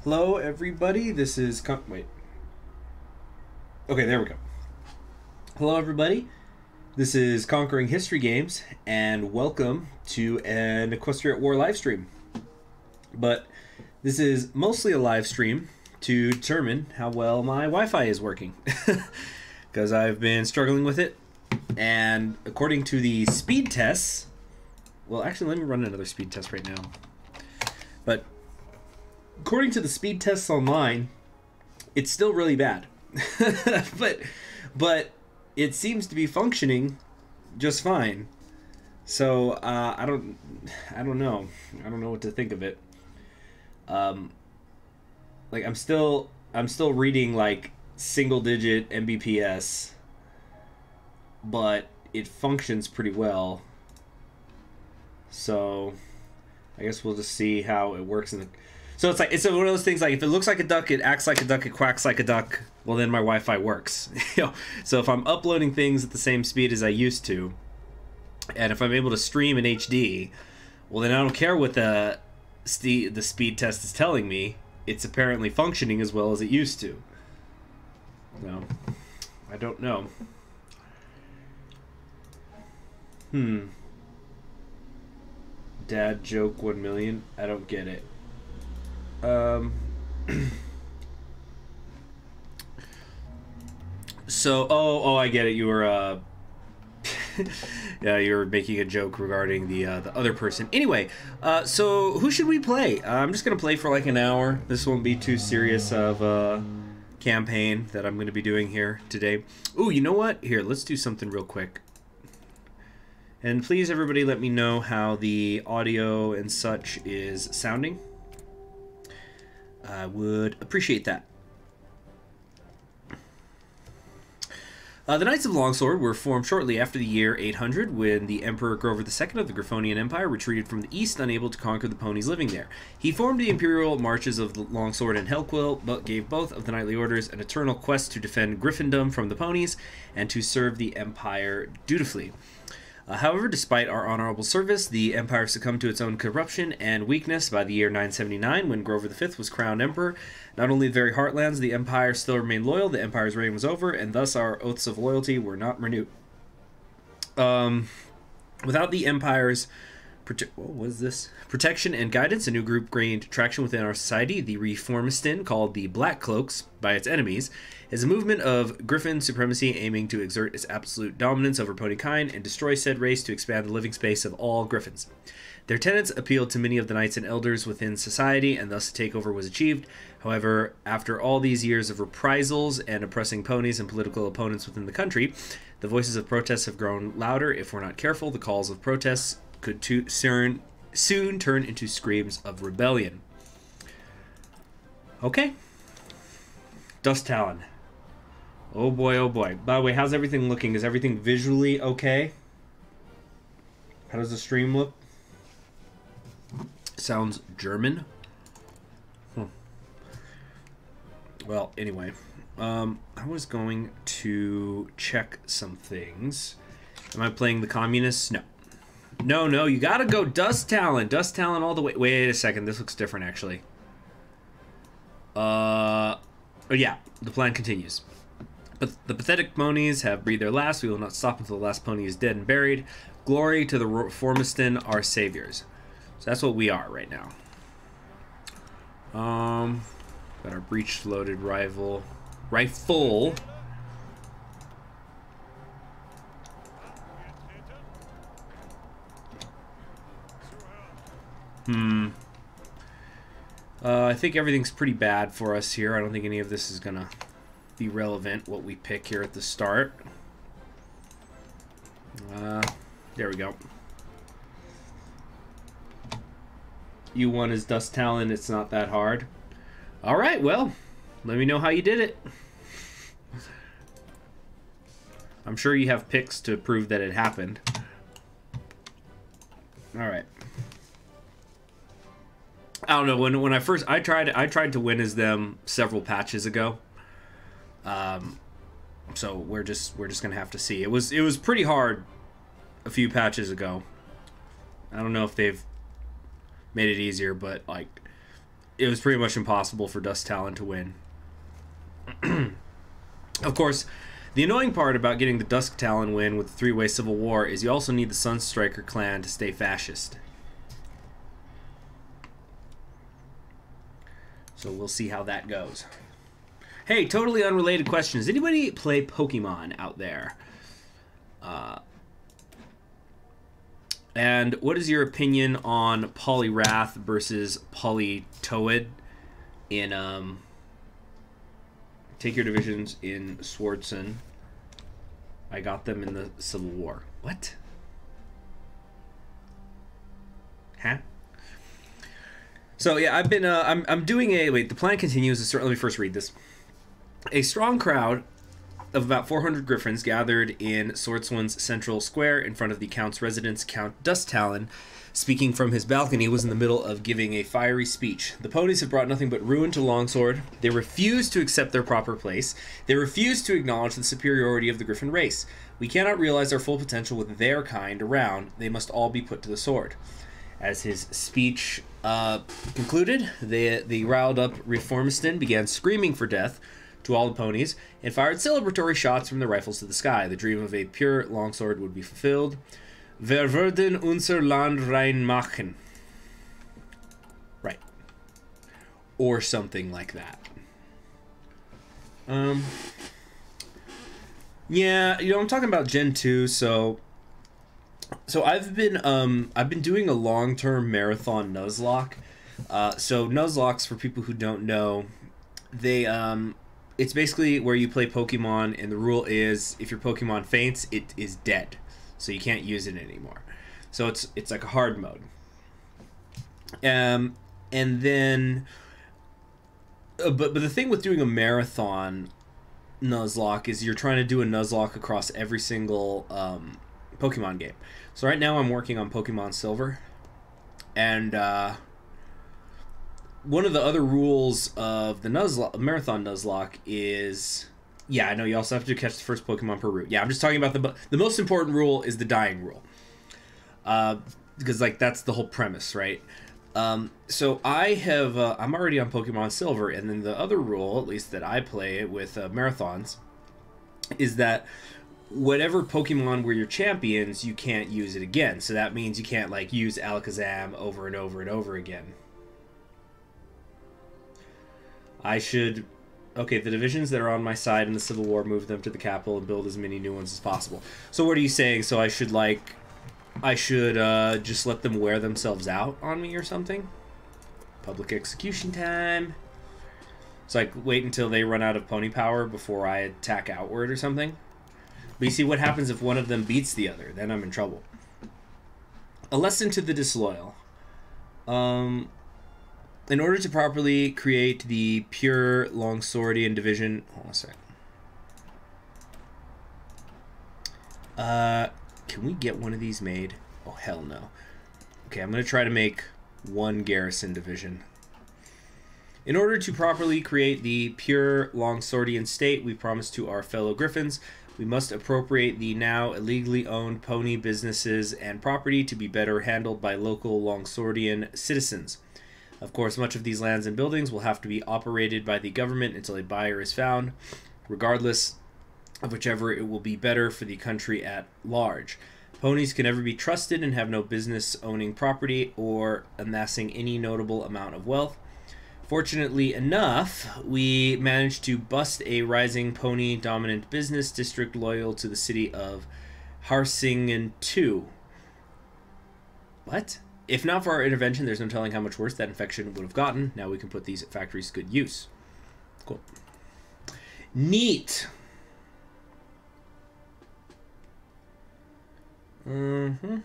Hello, everybody. This is wait. Okay, there we go. Hello, everybody. This is Conquering History Games, and welcome to an Equestrian War live stream. But this is mostly a live stream to determine how well my Wi-Fi is working, because I've been struggling with it. And according to the speed tests, well, actually, let me run another speed test right now. But according to the speed tests online, it's still really bad. but it seems to be functioning just fine. So I don't know. I don't know what to think of it. Like I'm still reading like single digit Mbps, but it functions pretty well. So I guess we'll just see how it works in the. So it's one of those things, like if it looks like a duck, it acts like a duck, it quacks like a duck, well then my Wi-Fi works. So if I'm uploading things at the same speed as I used to, and if I'm able to stream in HD, well then I don't care what the speed test is telling me. It's apparently functioning as well as it used to. So I don't know. Dad joke 1 million. I don't get it. So, oh, I get it. You were, yeah, you were making a joke regarding the other person. Anyway, so who should we play? I'm just gonna play for like an hour. This won't be too serious of a campaign that I'm gonna be doing here today. Ooh, you know what? Here, let's do something real quick. And please, everybody, let me know how the audio and such is sounding. I would appreciate that. The Knights of Longsword were formed shortly after the year 800, when the Emperor Grover II of the Griffonian Empire retreated from the east, unable to conquer the ponies living there. He formed the imperial marches of the Longsword and Hellquill, but gave both of the knightly orders an eternal quest to defend Griffindom from the ponies and to serve the Empire dutifully. However, despite our honorable service, the Empire succumbed to its own corruption and weakness by the year 979, when Grover V was crowned Emperor. Not only the very heartlands of the Empire still remained loyal, the Empire's reign was over, and thus our oaths of loyalty were not renewed. Without the Empire's protection and guidance, a new group gained traction within our society. The Reformistan, called the Black Cloaks by its enemies, is a movement of Griffin supremacy aiming to exert its absolute dominance over pony kind and destroy said race to expand the living space of all Griffins. Their tenets appealed to many of the knights and elders within society, and thus a takeover was achieved. However, after all these years of reprisals and oppressing ponies and political opponents within the country, the voices of protest have grown louder. If we're not careful, the calls of protests could soon turn into screams of rebellion. Okay. Dust Talon. Oh boy, oh boy. By the way, how's everything looking? Is everything visually okay? How does the stream look? Sounds German. Well, anyway. I was going to check some things. Am I playing the communists? No. No, you gotta go Dust Talon. Dust Talon all the way. Wait a second, this looks different, actually. Oh yeah, the plan continues. But the pathetic ponies have breathed their last. We will not stop until the last pony is dead and buried. Glory to the Reformistan, our saviors. So that's what we are right now. Got our breech-loaded rifle. I think everything's pretty bad for us here. I don't think any of this is gonna be relevant, what we pick here at the start. There we go. U1 is Dust Talon. It's not that hard. Alright, well, let me know how you did it. I'm sure you have pics to prove that it happened. Alright. I don't know, when I tried to win as them several patches ago. So we're just gonna have to see. It was pretty hard a few patches ago. I don't know if they've made it easier, but like it was pretty much impossible for Dusk Talon to win. Of course, the annoying part about getting the Dusk Talon win with the three-way civil war is you also need the Sunstriker clan to stay fascist. So we'll see how that goes. Hey, totally unrelated question. Does anybody play Pokemon out there? And what is your opinion on Poliwrath versus Politoed in Take Your Divisions in Swordson? I got them in the Civil War. What? Huh? So yeah, I've been I'm doing a wait. The plan continues. Let me first read this. A strong crowd of about 400 griffins gathered in Swordswin's central square in front of the Count's residence. Count Dusk Talon, speaking from his balcony, was in the middle of giving a fiery speech. The ponies have brought nothing but ruin to Longsword. They refuse to accept their proper place. They refuse to acknowledge the superiority of the griffin race. We cannot realize our full potential with their kind around. They must all be put to the sword. As his speech concluded, the riled-up Reformistan began screaming for death to all the ponies and fired celebratory shots from their rifles to the sky. The dream of a pure longsword would be fulfilled. Wir werden unser Land rein machen. Right. Or something like that. Yeah, you know, I'm talking about Gen 2, so I've been doing a long-term marathon Nuzlocke. So Nuzlocks, for people who don't know, they it's basically where you play Pokemon, and the rule is if your Pokemon faints, it is dead, so you can't use it anymore. So it's like a hard mode. And then, but the thing with doing a marathon Nuzlocke is you're trying to do a Nuzlocke across every single Pokemon game. So right now I'm working on Pokemon Silver, and one of the other rules of the marathon Nuzlocke is, yeah, I know you also have to catch the first Pokemon per route. Yeah, I'm just talking about the most important rule is the dying rule, because like that's the whole premise, right? So I have I'm already on Pokemon Silver, and then the other rule, at least that I play with marathons, is that whatever Pokemon were your champions, you can't use it again. So that means you can't like use Alakazam over and over and over again. I should... Okay, the divisions that are on my side in the Civil War, move them to the capital and build as many new ones as possible. So what are you saying? So I should, like... I should just let them wear themselves out on me or something? Public execution time. It's like, wait until they run out of pony power before I attack outward or something? But you see, what happens if one of them beats the other? Then I'm in trouble. A lesson to the disloyal. In order to properly create the pure Longswordian division... Hold on a sec. Can we get one of these made? Oh, hell no. Okay, I'm going to try to make one garrison division. In order to properly create the pure Longswordian state we promised to our fellow Griffins, we must appropriate the now illegally owned pony businesses and property to be better handled by local Longswordian citizens. Of course, much of these lands and buildings will have to be operated by the government until a buyer is found, regardless of whichever it will be better for the country at large. Ponies can never be trusted and have no business owning property or amassing any notable amount of wealth. Fortunately enough, we managed to bust a rising pony-dominant business district loyal to the city of Harsingen II. What? If not for our intervention, there's no telling how much worse that infection would have gotten. Now we can put these factories to good use. Cool. Neat. Mm-hmm.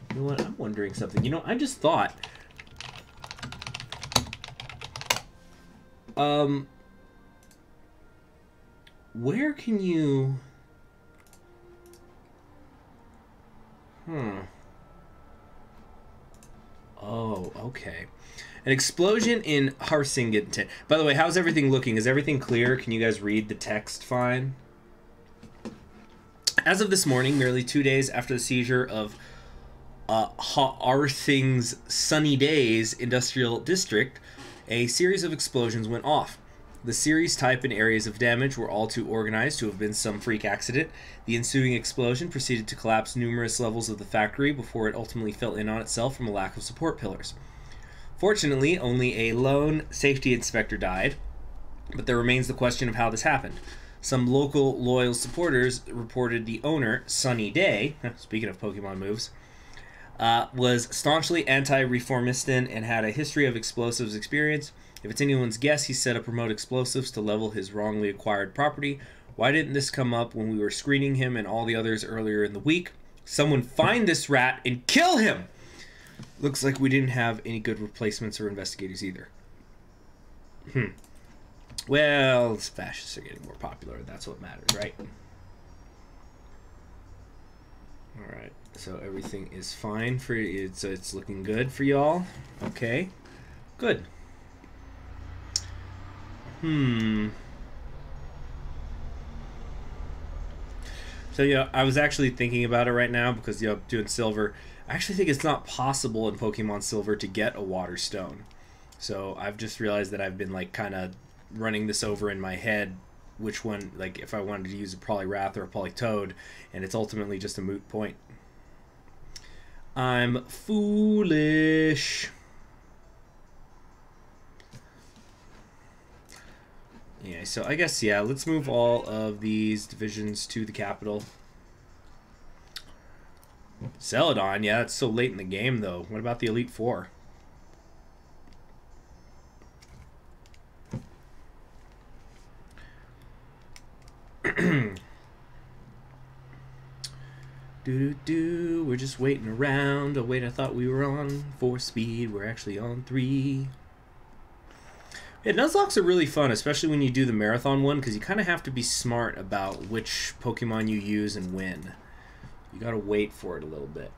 You know what? I'm wondering something. You know, I just thought... where can you... Oh, okay. An explosion in Harsingen. By the way, how's everything looking? Is everything clear? Can you guys read the text fine? As of this morning, merely 2 days after the seizure of Arthing's Sunny Days Industrial District, a series of explosions went off. The series, type, and areas of damage were all too organized to have been some freak accident. The ensuing explosion proceeded to collapse numerous levels of the factory before it ultimately fell in on itself from a lack of support pillars. Fortunately, only a lone safety inspector died, but there remains the question of how this happened. Some local loyal supporters reported the owner, Sunny Day, speaking of Pokemon moves, was staunchly anti-reformistan and had a history of explosives experience. If it's anyone's guess, he set up remote explosives to level his wrongly acquired property. Why didn't this come up when we were screening him and all the others earlier in the week? Someone find this rat and kill him! Looks like we didn't have any good replacements or investigators either. Well, fascists are getting more popular. That's what matters, right? Alright, so everything is fine for it's looking good for y'all. Okay, good. So yeah, I was actually thinking about it right now because doing silver. I actually think it's not possible in Pokemon Silver to get a water stone. So I've just realized that I've been like kind of running this over in my head, which one, like if I wanted to use a Poliwrath or a Politoed, and it's ultimately just a moot point. I'm foolish. Yeah, so I guess, yeah, let's move all of these divisions to the capital. Celadon, yeah, it's so late in the game, though. What about the Elite Four? We're just waiting around. Oh, wait, I thought we were on 4 speed. We're actually on 3. Yeah, Nuzlocke's are really fun, especially when you do the marathon one, because you kind of have to be smart about which Pokemon you use and when. You gotta wait for it a little bit.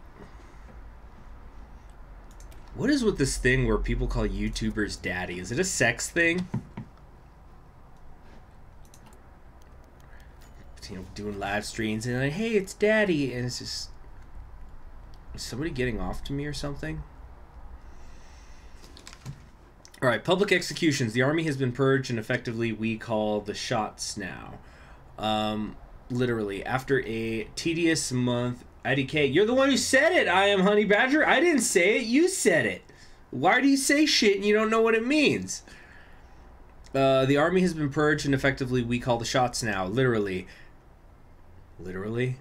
What is with this thing where people call YouTubers daddy? Is it a sex thing? You know, doing live streams and like, hey, it's daddy, and it's just, is somebody getting off to me or something? Alright, public executions. The army has been purged, and effectively we call the shots now. Literally, after a tedious month, IDK, you're the one who said it, I am Honey Badger. I didn't say it, you said it. Why do you say shit and you don't know what it means? The army has been purged, and effectively we call the shots now. Literally. Literally?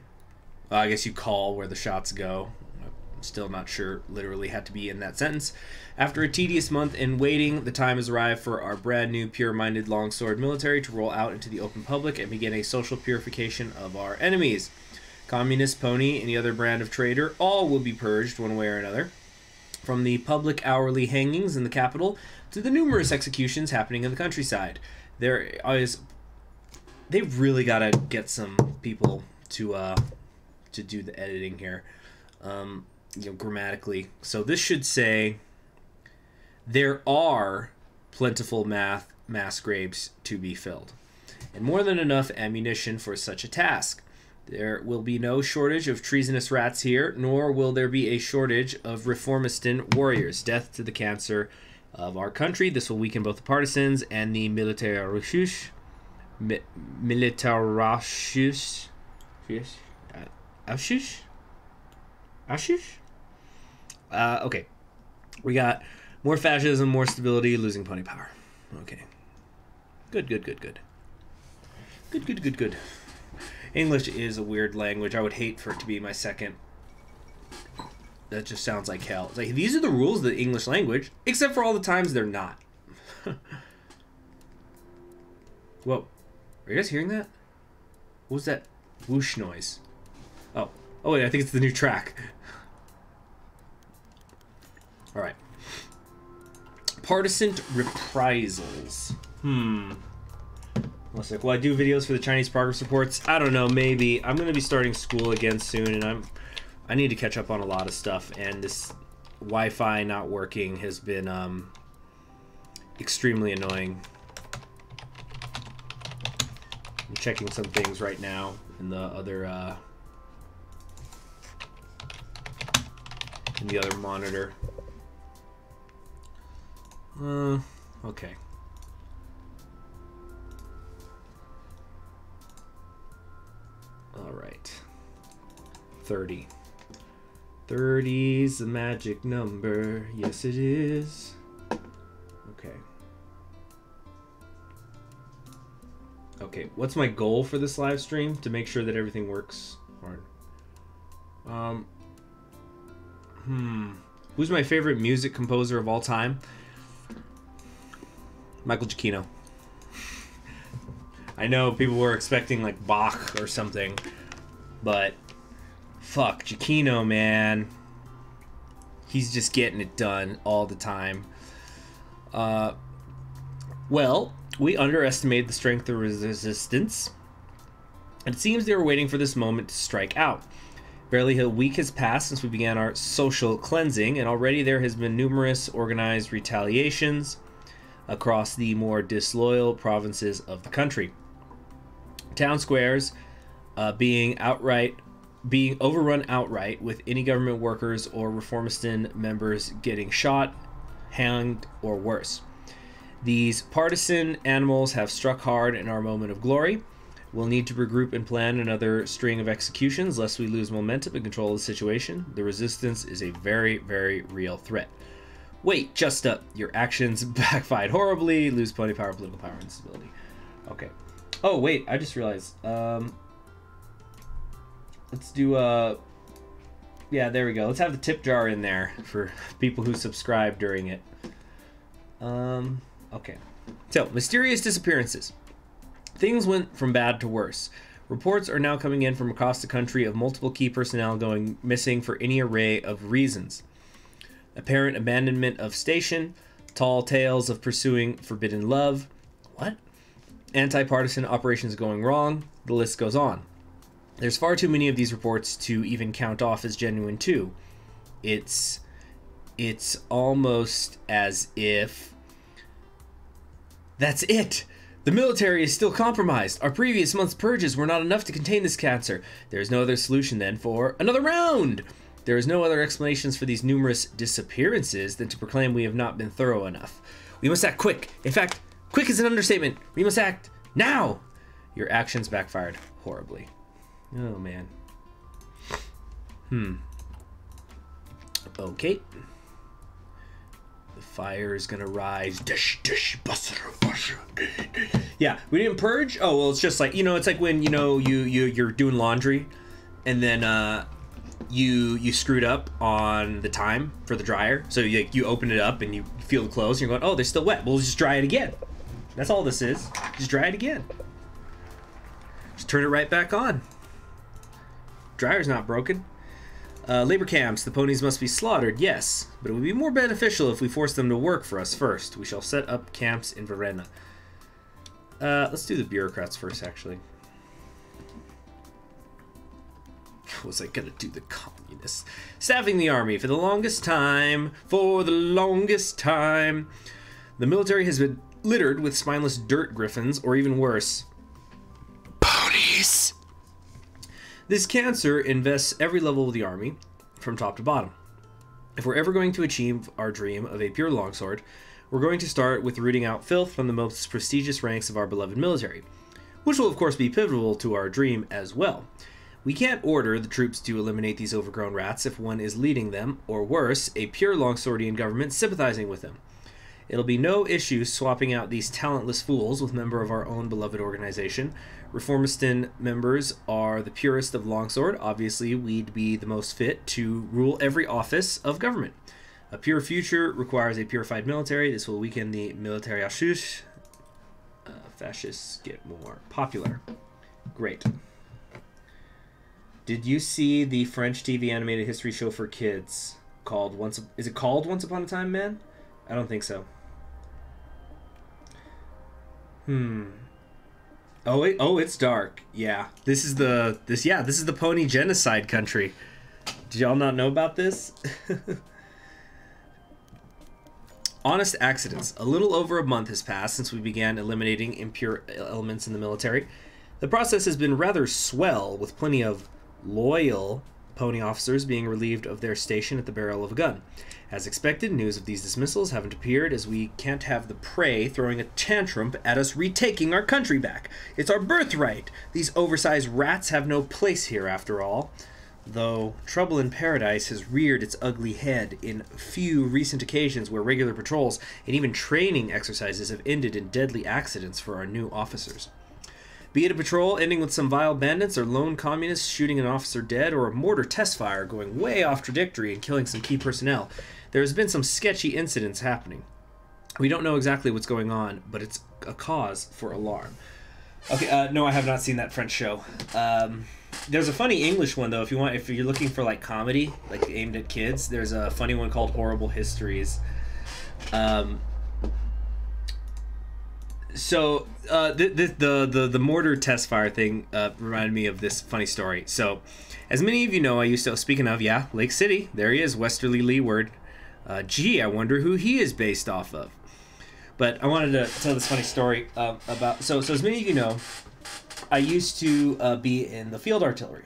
I guess you call where the shots go. I'm still not sure literally had to be in that sentence. After a tedious month in waiting, the time has arrived for our brand new pure-minded Longsword military to roll out into the open public and begin a social purification of our enemies. Communist, Pony, any other brand of traitor, all will be purged one way or another. From the public hourly hangings in the capital to the numerous executions happening in the countryside. They've really got to get some people to do the editing here, you know, grammatically. So this should say, there are plentiful mass graves to be filled, and more than enough ammunition for such a task. There will be no shortage of treasonous rats here, nor will there be a shortage of reformistan warriors. Death to the cancer of our country. This will weaken both the partisans and the militarachus. Okay. We got more fascism, more stability, losing pony power. Okay. Good. English is a weird language. I would hate for it to be my second. That just sounds like hell. It's like, these are the rules of the English language, except for all the times they're not. Whoa. Are you guys hearing that? What was that whoosh noise? Oh. Oh, wait, I think it's the new track. Alright. Partisan reprisals. Looks like, will I do videos for the Chinese progress reports? I don't know, maybe. I'm going to be starting school again soon, and I need to catch up on a lot of stuff, and this Wi-Fi not working has been extremely annoying. I'm checking some things right now in the other and the other monitor. Okay. All right. 30. 30's the magic number. Yes, it is. Okay. Okay, what's my goal for this live stream? To make sure that everything works hard. Who's my favorite music composer of all time? Michael Giacchino. I know people were expecting like Bach or something, but fuck, Giacchino, man. He's just getting it done all the time. Well, we underestimated the strength of resistance, and it seems they were waiting for this moment to strike out. Barely a week has passed since we began our social cleansing, and already there has been numerous organized retaliations across the more disloyal provinces of the country. Town squares being overrun outright, with any government workers or Reformistan members getting shot, hanged, or worse. These partisan animals have struck hard in our moment of glory. We'll need to regroup and plan another string of executions lest we lose momentum and control of the situation. The resistance is a very, very real threat. Wait, just up. Your actions backfired horribly. Lose plenty of power, political power, and instability. Okay. Oh, wait, I just realized. Let's do, yeah, there we go. Let's have the tip jar in there for people who subscribe during it. Okay. So, mysterious disappearances. Things went from bad to worse. Reports are now coming in from across the country of multiple key personnel going missing for any array of reasons. Apparent abandonment of station, tall tales of pursuing forbidden love. What? Anti-partisan operations going wrong. The list goes on. There's far too many of these reports to even count off as genuine too. It's almost as if that's it. The military is still compromised. Our previous month's purges were not enough to contain this cancer. There is no other solution then for another round. There is no other explanations for these numerous disappearances than to proclaim we have not been thorough enough. We must act quick. In fact, quick is an understatement. We must act now. Your actions backfired horribly. Oh, man. Okay. The fire is gonna rise. Yeah, we didn't purge. Oh, well, it's just like, it's like when, you're doing laundry and then you screwed up on the time for the dryer. So you open it up and you feel the clothes and you're going, oh, they're still wet. Well, just dry it again. That's all this is. Just dry it again. Just turn it right back on. Dryer's not broken. Labor camps. The ponies must be slaughtered, yes, but it would be more beneficial if we forced them to work for us first. We shall set up camps in Verena. Let's do the bureaucrats first, actually. Was I gonna do the communists? Staffing the army. For the longest time, the military has been littered with spineless dirt griffins, or even worse, ponies. This cancer invests every level of the army, from top to bottom. If we're ever going to achieve our dream of a pure longsword, we're going to start with rooting out filth from the most prestigious ranks of our beloved military, which will of course be pivotal to our dream as well. We can't order the troops to eliminate these overgrown rats if one is leading them, or worse, a pure longswordian government sympathizing with them. It'll be no issue swapping out these talentless fools with member of our own beloved organization. Reformistan members are the purest of longsword. Obviously, we'd be the most fit to rule every office of government. A pure future requires a purified military. This will weaken the military achuche. Fascists get more popular. Great. Did you see the French TV animated history show for kids called Is it called Once Upon a Time, Man? I don't think so. Oh, it's dark. Yeah. This is the pony genocide country. Did y'all not know about this? Honest accidents. A little over a month has passed since we began eliminating impure elements in the military. The process has been rather swell, with plenty of loyal pony officers being relieved of their station at the barrel of a gun. As expected, news of these dismissals haven't appeared, as we can't have the prey throwing a tantrum at us retaking our country back. It's our birthright. These oversized rats have no place here, after all. Though trouble in paradise has reared its ugly head in few recent occasions where regular patrols and even training exercises have ended in deadly accidents for our new officers. Be it a patrol ending with some vile bandits or lone communists shooting an officer dead, or a mortar test fire going way off trajectory and killing some key personnel, there has been some sketchy incidents happening. We don't know exactly what's going on, but it's a cause for alarm. Okay, no, I have not seen that French show. There's a funny English one though. If you're looking for like comedy, like aimed at kids, there's a funny one called Horrible Histories. So the mortar test fire thing reminded me of this funny story. So, as many of you know, I used to, speaking of, yeah, Lake City, there he is, Westerly Leeward. Gee, I wonder who he is based off of. But I wanted to tell this funny story about, so as many of you know, I used to be in the field artillery.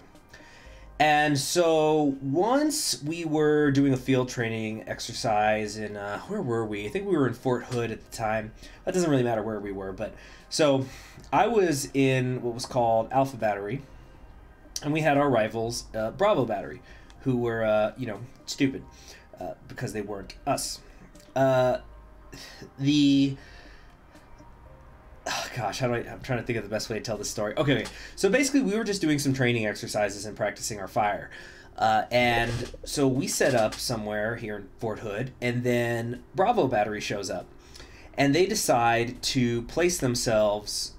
And so once we were doing a field training exercise in, where were we? I think we were in Fort Hood at the time. That doesn't really matter where we were, but so I was in what was called Alpha Battery, and we had our rivals, Bravo Battery, who were, you know, stupid because they weren't us. Oh gosh, I'm trying to think of the best way to tell this story. Okay, so basically we were just doing some training exercises and practicing our fire. And so we set up somewhere here in Fort Hood, and then Bravo Battery shows up. And they decide to place themselves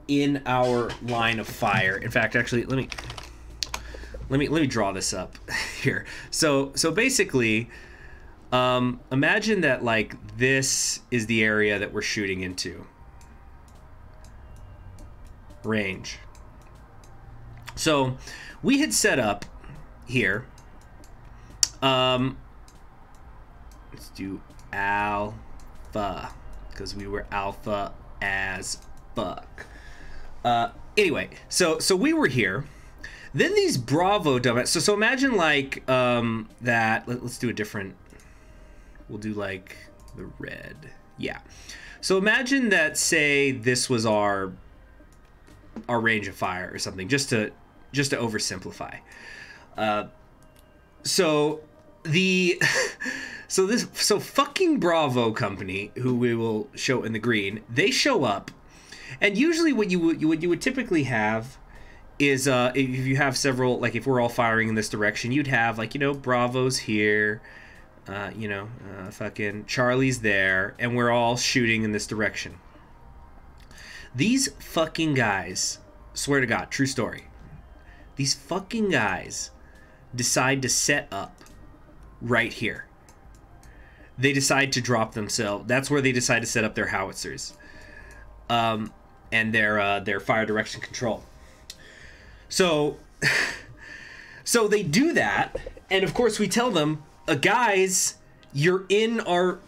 in our line of fire. In fact, actually, let me draw this up here. So basically, imagine that like this is the area that we're shooting into. Range. So we had set up here. Let's do alpha because we were alpha as fuck. Anyway, so we were here. Then these Bravo dumbass. So imagine like that. Let's do a different. We'll do like the red. Yeah. So imagine that. Say this was our range of fire or something, just to oversimplify. So fucking Bravo company, who we will show in the green, they show up, and usually what you would typically have is if you have several, like if we're all firing in this direction, you'd have like, you know, Bravo's here, fucking Charlie's there, and we're all shooting in this direction. These fucking guys, swear to God, true story. These fucking guys decide to set up right here. They decide to drop themselves. That's where they decide to set up their howitzers, and their fire direction control. So they do that, and of course we tell them, guys, you're in our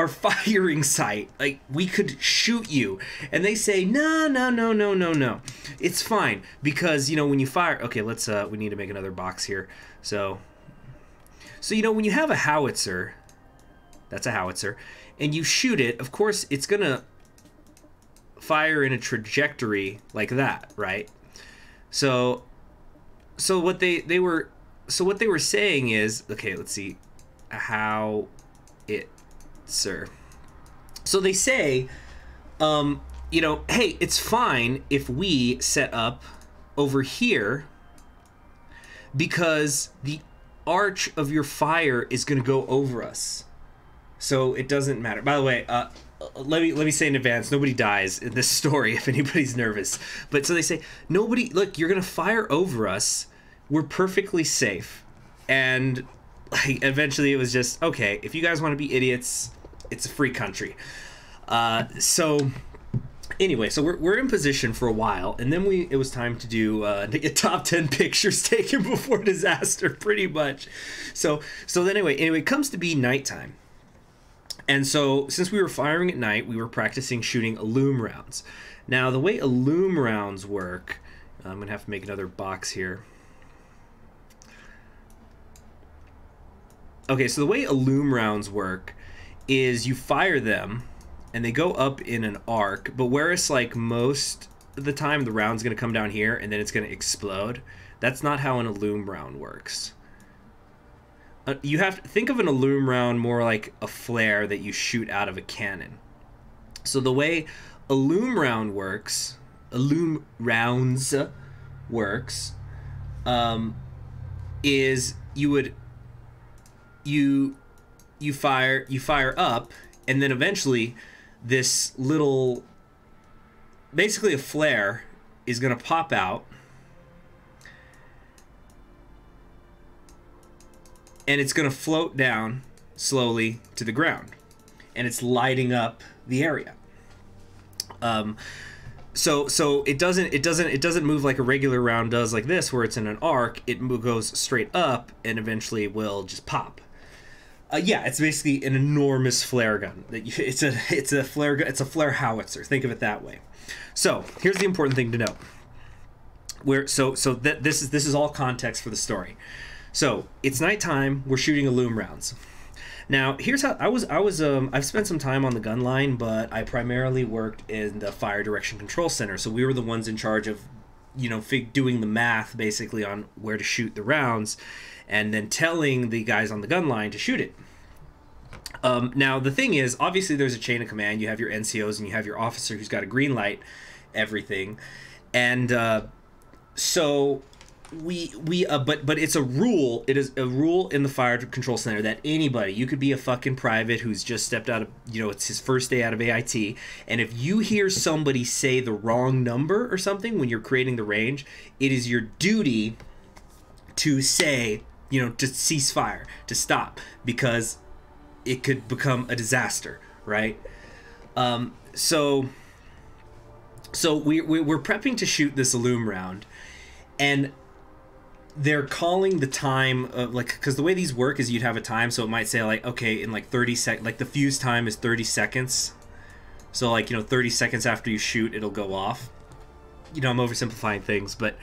firing site, like we could shoot you. And they say no, it's fine, because you know when you fire, okay, let's we need to make another box here. So you know when you have a howitzer, that's a howitzer, and you shoot it, of course it's gonna fire in a trajectory like that, right? So what they were saying is, okay, let's see how it, sir. So they say, you know, hey, it's fine if we set up over here because the arch of your fire is going to go over us. So it doesn't matter. By the way, let me say in advance, nobody dies in this story if anybody's nervous. But so they say, nobody, look, you're going to fire over us. We're perfectly safe. And like, eventually it was just, okay, if you guys want to be idiots, it's a free country. So anyway, so we're in position for a while, and then it was time to do to get top 10 pictures taken before disaster, pretty much. So then anyway, it comes to be nighttime. And so since we were firing at night, we were practicing shooting illume rounds. Now the way illume rounds work, I'm gonna have to make another box here. Okay, so the way Illume rounds work is you fire them, and they go up in an arc, but whereas like most of the time the round's going to come down here and then it's going to explode, that's not how an Illume round works. You have to think of an Illume round more like a flare that you shoot out of a cannon. So the way Illume round works, Illume rounds works, is you fire up, and then eventually this little, basically a flare is going to pop out, and it's going to float down slowly to the ground, and it's lighting up the area. So it doesn't move like a regular round does, like this, where it's in an arc. It goes straight up and eventually will just pop. Yeah, it's basically an enormous flare gun. It's a flare gun. It's a flare howitzer. Think of it that way. So here's the important thing to know. This is all context for the story. So it's nighttime. We're shooting Illume rounds. Now here's how I've spent some time on the gun line, but I primarily worked in the fire direction control center. So we were the ones in charge of, doing the math basically on where to shoot the rounds, and then telling the guys on the gun line to shoot it. Now the thing is, obviously there's a chain of command. You have your NCOs and you have your officer who's got a green light, everything, and so but it's a rule. It is a rule in the fire control center that anybody, you could be a fucking private who's just stepped out of, it's his first day out of AIT, and if you hear somebody say the wrong number or something when you're creating the range, it is your duty to say, to cease fire, to stop, because it could become a disaster, right? So we're prepping to shoot this Illume round, and they're calling the time of, like, because the way these work is you'd have a time, so it might say like, okay, in like 30 seconds, like the fuse time is 30 seconds, so like 30 seconds after you shoot it'll go off. I'm oversimplifying things, but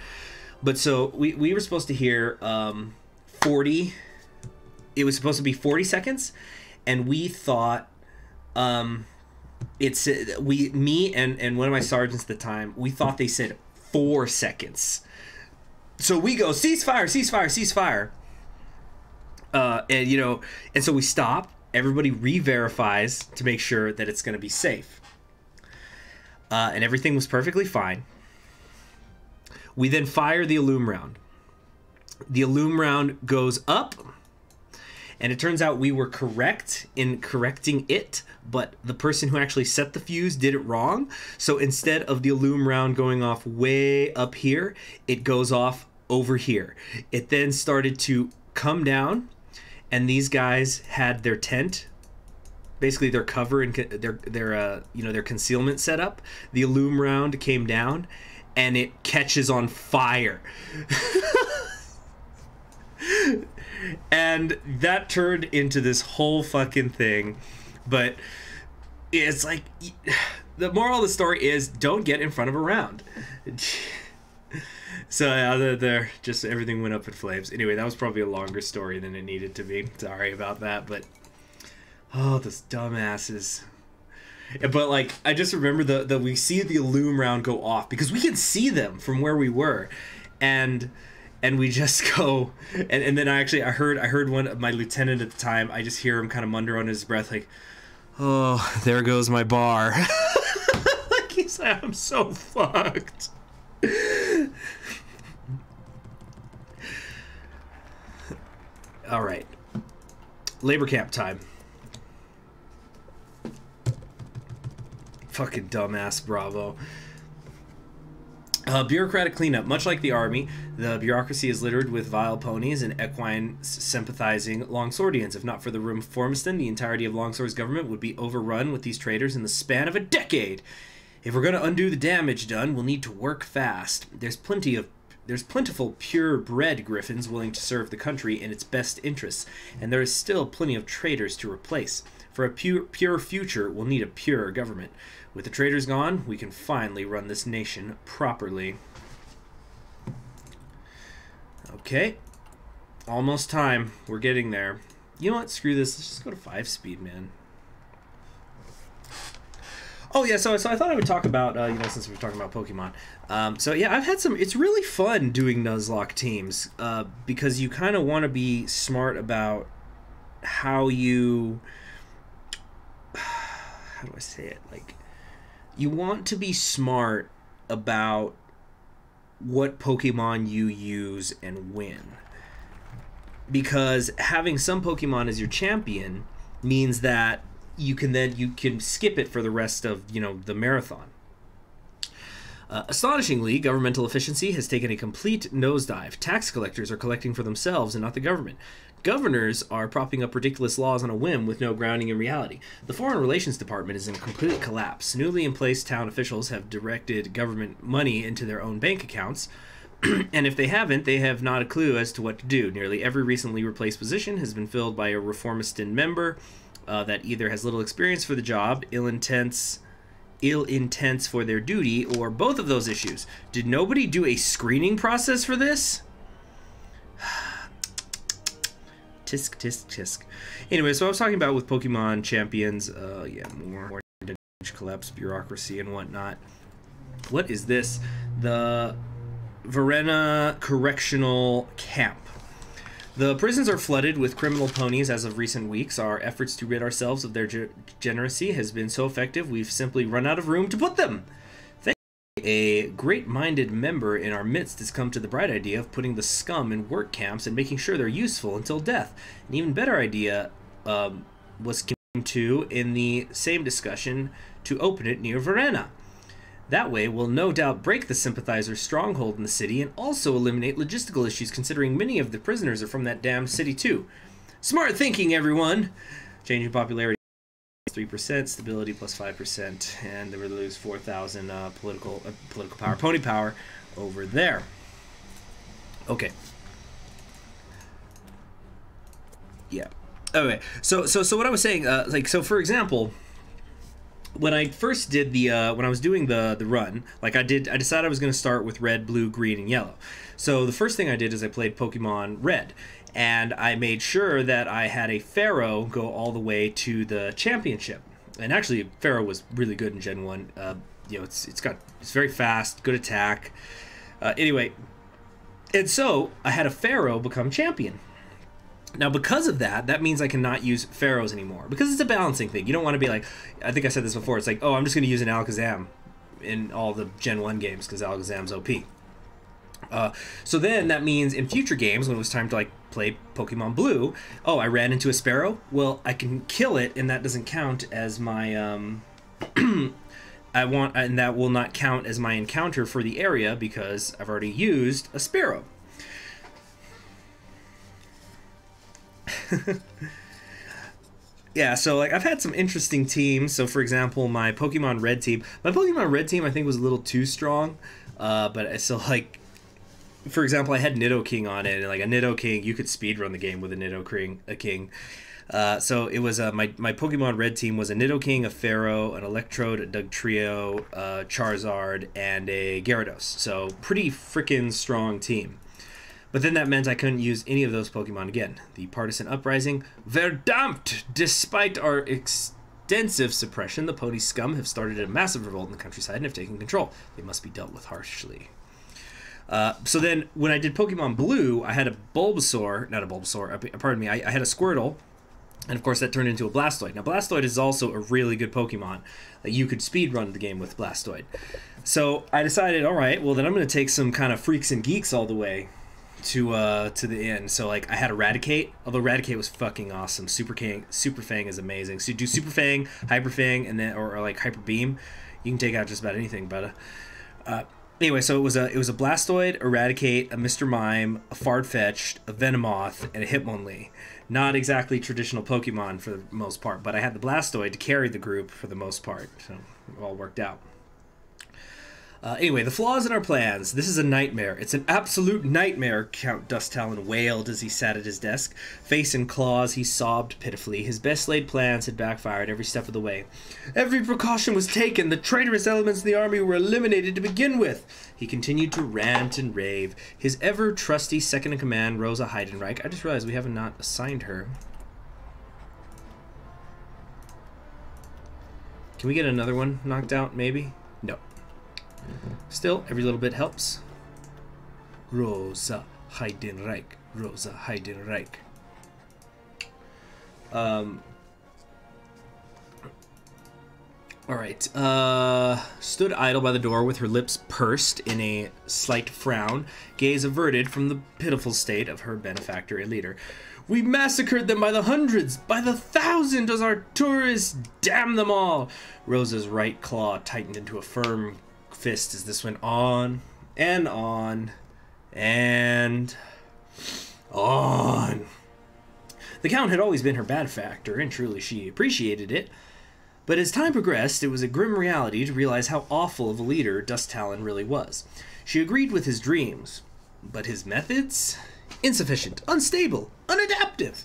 so we were supposed to hear 40, it was supposed to be 40 seconds, and we thought me and one of my sergeants at the time, we thought they said 4 seconds. So we go, ceasefire, ceasefire, ceasefire. And so we stop. Everybody re-verifies to make sure that it's going to be safe. And everything was perfectly fine. We then fire the Illume round. The Illume round goes up. And it turns out we were correct in correcting it, but the person who actually set the fuse did it wrong. So instead of the Illume round going off way up here, it goes off over here. It then started to come down, and these guys had their tent, basically their cover and their concealment set up. The Illume round came down, and it catches on fire. And that turned into this whole fucking thing. But it's like, the moral of the story is, don't get in front of a round. So they're just, everything went up in flames. Anyway, that was probably a longer story than it needed to be. Sorry about that, but those dumbasses. But like, I just remember the we see the Illume round go off because we can see them from where we were, and we just go, and then I heard one of my lieutenant at the time. I just hear him kind of munder under his breath, like, "Oh, there goes my bar." Like he's like, "I'm so fucked." All right, labor camp time. Fucking dumbass Bravo. Bureaucratic cleanup. Much like the army, the bureaucracy is littered with vile ponies and equine sympathizing Longswordians. If not for the reformistan, the entirety of Longsword's government would be overrun with these traitors in the span of a decade. If we're going to undo the damage done, we'll need to work fast. There's plentiful purebred griffins willing to serve the country in its best interests, and there is still plenty of traitors to replace. For a pure future, we'll need a pure government. With the traitors gone, we can finally run this nation properly. Okay. Almost time. We're getting there. You know what? Screw this. Let's just go to 5-speed, man. Oh yeah, so I thought I would talk about you know, since we're talking about Pokemon. So yeah, I've had some. It's really fun doing Nuzlocke teams because you kind of want to be smart about how you. How do I say it? Like, you want to be smart about what Pokemon you use and when. Because having some Pokemon as your champion means that you can skip it for the rest of, you know, the marathon. Astonishingly, governmental efficiency has taken a complete nosedive. Tax collectors are collecting for themselves and not the government. Governors are propping up ridiculous laws on a whim with no grounding in reality. The Foreign Relations Department is in complete collapse. Newly in place town officials have directed government money into their own bank accounts, and if they haven't, they have not a clue as to what to do. Nearly every recently replaced position has been filled by a reformistan member that either has little experience for the job, ill intents for their duty, or both of those issues. Did nobody do a screening process for this? Tisk, tisk, tisk. Anyway, so I was talking about with Pokemon champions, yeah, more damage, collapse, bureaucracy, and whatnot. What is this? The Verena Correctional Camp. The prisons are flooded with criminal ponies as of recent weeks. Our efforts to rid ourselves of their degeneracy has been so effective, we've simply run out of room to put them. A great-minded member in our midst has come to the bright idea of putting the scum in work camps and making sure they're useful until death. An even better idea was came to in the same discussion to open it near Verena. That way, we'll no doubt break the sympathizers' stronghold in the city and also eliminate logistical issues, considering many of the prisoners are from that damned city too. Smart thinking, everyone! Changing popularity 3%, stability plus 5%, and they will lose 4,000 political power, pony power over there. Okay. Yeah. Okay. So what I was saying, like, so for example, when I first did the when I was doing the run, like I decided I was going to start with red, blue, green, and yellow. So the first thing I did is I played Pokemon Red, and I made sure that I had a Pharaoh go all the way to the championship. And actually, Pharaoh was really good in Gen 1. You know, it's very fast, good attack. Anyway, and so I had a Pharaoh become champion. Now, because of that, that means I cannot use Pharaohs anymore, because it's a balancing thing. You don't want to be like, I think I said this before, it's like, oh, I'm just going to use an Alakazam in all the Gen 1 games because Alakazam's OP. So then that means in future games, when it was time to like play Pokemon Blue, oh, I ran into a Sparrow. Well, I can kill it, and that doesn't count as my and that will not count as my encounter for the area because I've already used a Sparrow. Yeah, so like I've had some interesting teams. So for example, my Pokemon Red team I think was a little too strong, but so like, for example, I had Nido King on it, and like a Nido King, you could speedrun the game with a Nido King. So it was my Pokemon Red team was a Nido King, a Pharaoh, an Electrode, a Dugtrio, Charizard, and a Gyarados. So pretty freaking strong team. But then that meant I couldn't use any of those Pokemon again. The Partisan Uprising, verdammt! Despite our extensive suppression, the pony scum have started a massive revolt in the countryside and have taken control. They must be dealt with harshly. So then, when I did Pokemon Blue, I had a Bulbasaur, not a Bulbasaur, pardon me, I had a Squirtle, and of course that turned into a Blastoise. Now Blastoise is also a really good Pokemon. Like, you could speedrun the game with Blastoise. So I decided, alright, well then I'm going to take some kind of freaks and geeks all the way to the end. So like I had Eradicate, although Eradicate was fucking awesome. Super Fang is amazing. So you do Super Fang, Hyper Fang, and then or like Hyper Beam. You can take out just about anything, but anyway, so it was a Blastoid, Eradicate, a Mr. Mime, a Farfetch'd, a Venomoth, and a Hitmonlee. Not exactly traditional Pokemon for the most part, but I had the Blastoid to carry the group for the most part, so it all worked out. Anyway, the flaws in our plans. This is a nightmare. It's an absolute nightmare, Count Dust Talon wailed as he sat at his desk. Face in claws, he sobbed pitifully. His best-laid plans had backfired every step of the way. Every precaution was taken. The traitorous elements in the army were eliminated to begin with. He continued to rant and rave. His ever-trusty second-in-command, Rosa Heidenreich. I just realized we have not assigned her. Can we get another one knocked out, maybe? No. Still, every little bit helps. Rosa Heidenreich. Rosa Heidenreich. Alright. Stood idle by the door with her lips pursed in a slight frown, gaze averted from the pitiful state of her benefactor and leader. We massacred them by the hundreds, by the thousand, as our tourists, damn them all! Rosa's right claw tightened into a firm fist as this went on, and on, and on. The Count had always been her benefactor, and truly she appreciated it. But as time progressed, it was a grim reality to realize how awful of a leader Talon really was. She agreed with his dreams, but his methods? Insufficient, unstable, unadaptive.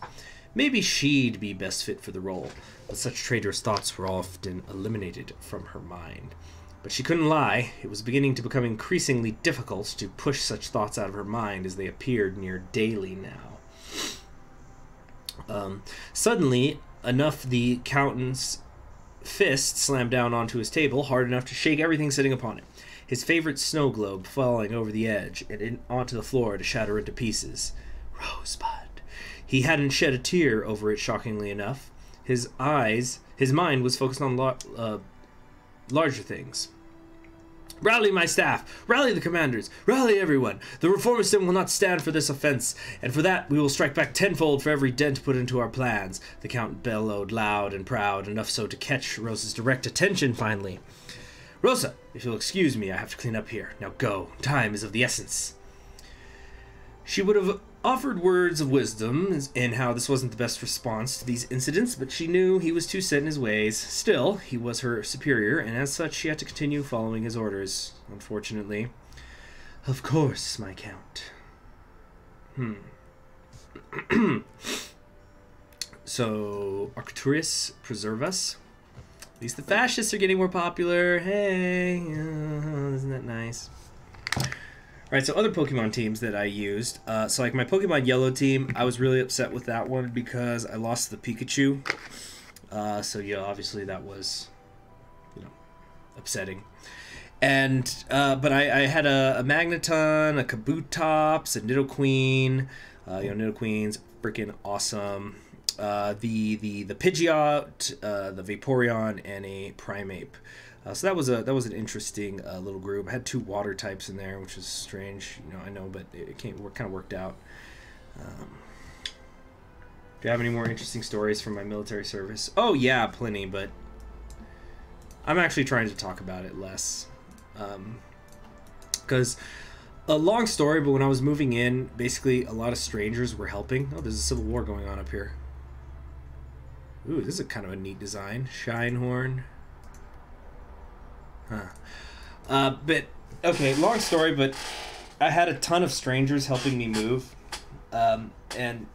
Maybe she'd be best fit for the role, but such traitorous thoughts were often eliminated from her mind. But she couldn't lie. It was beginning to become increasingly difficult to push such thoughts out of her mind as they appeared near daily now. Suddenly, enough the Count's fist slammed down onto his table, hard enough to shake everything sitting upon it. His favorite snow globe falling over the edge and onto the floor to shatter into pieces. Rosebud. He hadn't shed a tear over it, shockingly enough. His mind was focused on larger things. Rally my staff! Rally the commanders! Rally everyone! The reformism will not stand for this offense, and for that we will strike back tenfold for every dent put into our plans. The Count bellowed loud and proud, enough so to catch Rosa's direct attention finally. Rosa, if you'll excuse me, I have to clean up here. Now go. Time is of the essence. She would have offered words of wisdom in how this wasn't the best response to these incidents, but she knew he was too set in his ways. Still, he was her superior, and as such she had to continue following his orders, unfortunately. Of course, my Count. So, Arcturus, preserve us. At least the fascists are getting more popular. Hey, isn't that nice? Alright, so other Pokemon teams that I used. So like my Pokemon Yellow team, I was really upset with that one because I lost the Pikachu. So yeah, obviously that was, upsetting. And, but I had a Magneton, a Kabutops, a Nidoqueen. Nidoqueen's freaking awesome. The Pidgeot, the Vaporeon, and a Primeape. So that was an interesting little group. I had 2 water types in there, which is strange, I know, but it kind of worked out. Do you have any more interesting stories from my military service? Oh yeah, plenty, but I'm actually trying to talk about it less. Because a long story, but when I was moving in, basically a lot of strangers were helping. Oh, there's a civil war going on up here. Ooh, this is a kind of a neat design. Shinehorn. But okay, long story, but I had a ton of strangers helping me move, and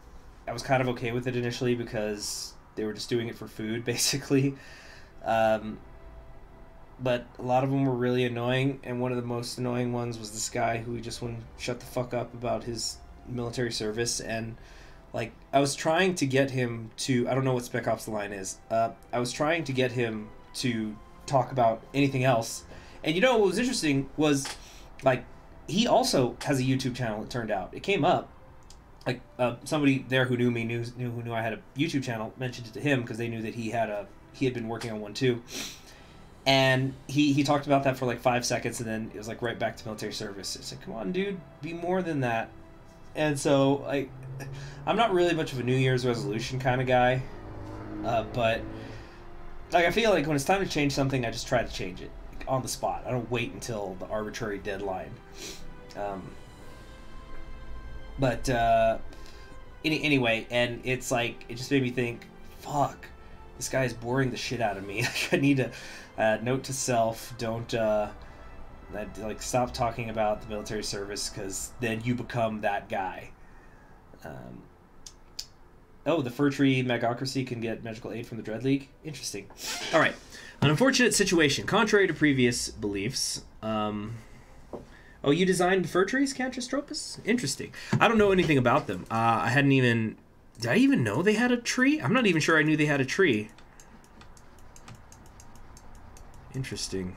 I was kind of okay with it initially because they were just doing it for food, basically. But a lot of them were really annoying, and one of the most annoying ones was this guy who just wouldn't shut the fuck up about his military service. And like, I was trying to get him to, I don't know what Spec Ops the line is, I was trying to get him to talk about anything else. And what was interesting was, like, he also has a YouTube channel, it turned out. It came up, like, somebody there who knew me, who knew I had a YouTube channel, mentioned it to him because they knew that he had been working on one too. And he talked about that for like 5 seconds, and then it was like right back to military service. It's like, come on, dude, be more than that. And so, like, I'm not really much of a New Year's resolution kind of guy, but like, I feel like when it's time to change something, I just try to change it on the spot. I don't wait until the arbitrary deadline. Anyway, and it's like, it just made me think, fuck, this guy is boring the shit out of me. I need to, note to self, don't, like, stop talking about the military service, because then you become that guy. Oh, the Fur Tree Bureaucracy can get magical aid from the Dread League? Interesting. Alright. An unfortunate situation. Contrary to previous beliefs. Oh, you designed fur trees, Cantastropus? Interesting. I don't know anything about them. I hadn't even... Did I even know they had a tree? I'm not even sure I knew they had a tree. Interesting.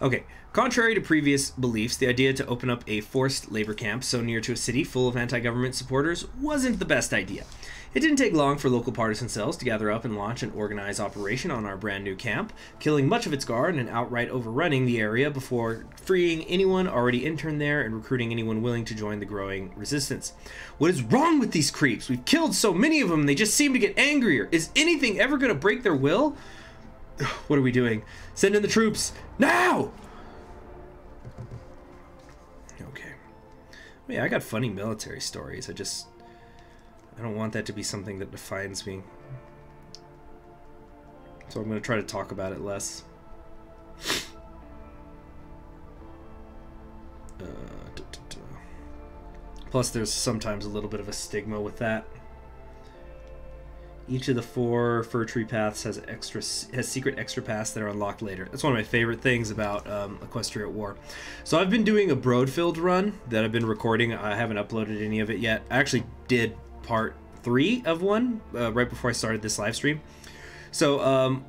Okay. Contrary to previous beliefs, the idea to open up a forced labor camp so near to a city full of anti-government supporters wasn't the best idea. It didn't take long for local partisan cells to gather up and launch an organized operation on our brand new camp, killing much of its guard and outright overrunning the area before freeing anyone already interned there and recruiting anyone willing to join the growing resistance. What is wrong with these creeps? We've killed so many of them, they just seem to get angrier. Is anything ever going to break their will? What are we doing? Send in the troops, now! Okay. Yeah, I got funny military stories. I don't want that to be something that defines me. So I'm going to try to talk about it less. Plus, there's sometimes a little bit of a stigma with that. Each of the 4 fur tree paths has secret extra paths that are unlocked later. That's one of my favorite things about Equestria at War. So I've been doing a Broadfield run that I've been recording. I haven't uploaded any of it yet. I actually did part 3 of one right before I started this live stream. So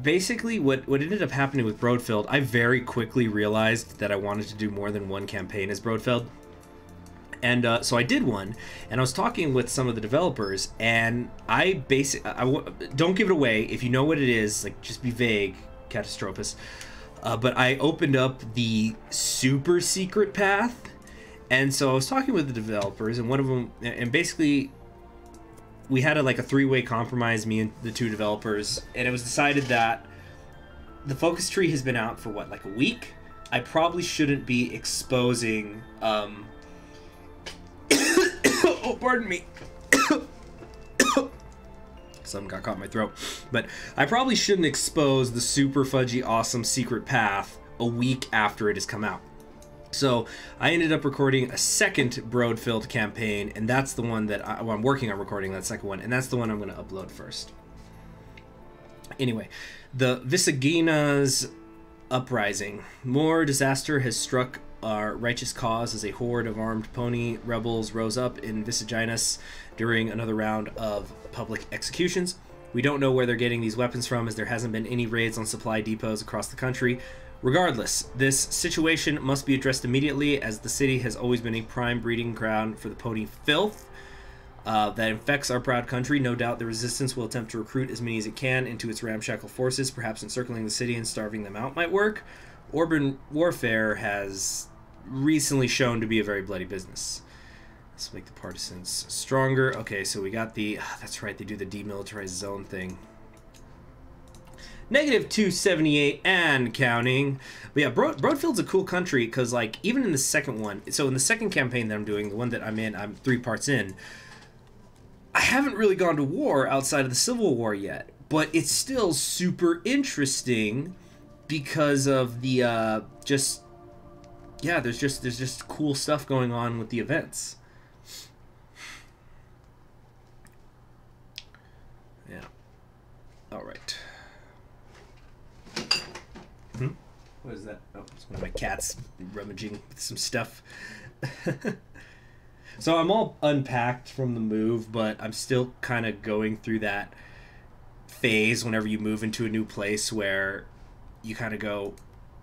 basically what ended up happening with Broadfield, I very quickly realized that I wanted to do more than one campaign as Broadfield. And so I did one, and I was talking with some of the developers, and I don't give it away. If you know what it is, like, just be vague, Catastropus. But I opened up the super secret path, and so I was talking with the developers, and one of them, and basically we had a 3-way compromise, me and the 2 developers, and it was decided that the focus tree has been out for what, like a week? I probably shouldn't be exposing oh, pardon me. Something got caught in my throat. But I probably shouldn't expose the super fudgy awesome secret path a week after it has come out. So I ended up recording a second Broadfield campaign, and that's the one that I'm working on recording, that second one, and that's the one I'm going to upload first. Anyway, the Visagina's uprising. More disaster has struck our righteous cause as a horde of armed pony rebels rose up in Visaginas during another round of public executions. We don't know where they're getting these weapons from, as there hasn't been any raids on supply depots across the country. Regardless, this situation must be addressed immediately, as the city has always been a prime breeding ground for the pony filth that infects our proud country. No doubt the resistance will attempt to recruit as many as it can into its ramshackle forces. Perhaps encircling the city and starving them out might work. Urban warfare has recently shown to be a very bloody business. Let's make the partisans stronger. Okay, so we got the... that's right, they do the demilitarized zone thing. -278 and counting. But yeah, Broadfield's a cool country, because, like, even in the second one... So in the second campaign that I'm doing, the one that I'm in, I'm 3 parts in, I haven't really gone to war outside of the Civil War yet. But it's still super interesting because of the, yeah, there's just cool stuff going on with the events. Yeah. All right. What is that? Oh, it's one of my cats rummaging with some stuff. So I'm all unpacked from the move, but I'm still kind of going through that phase whenever you move into a new place where you kind of go,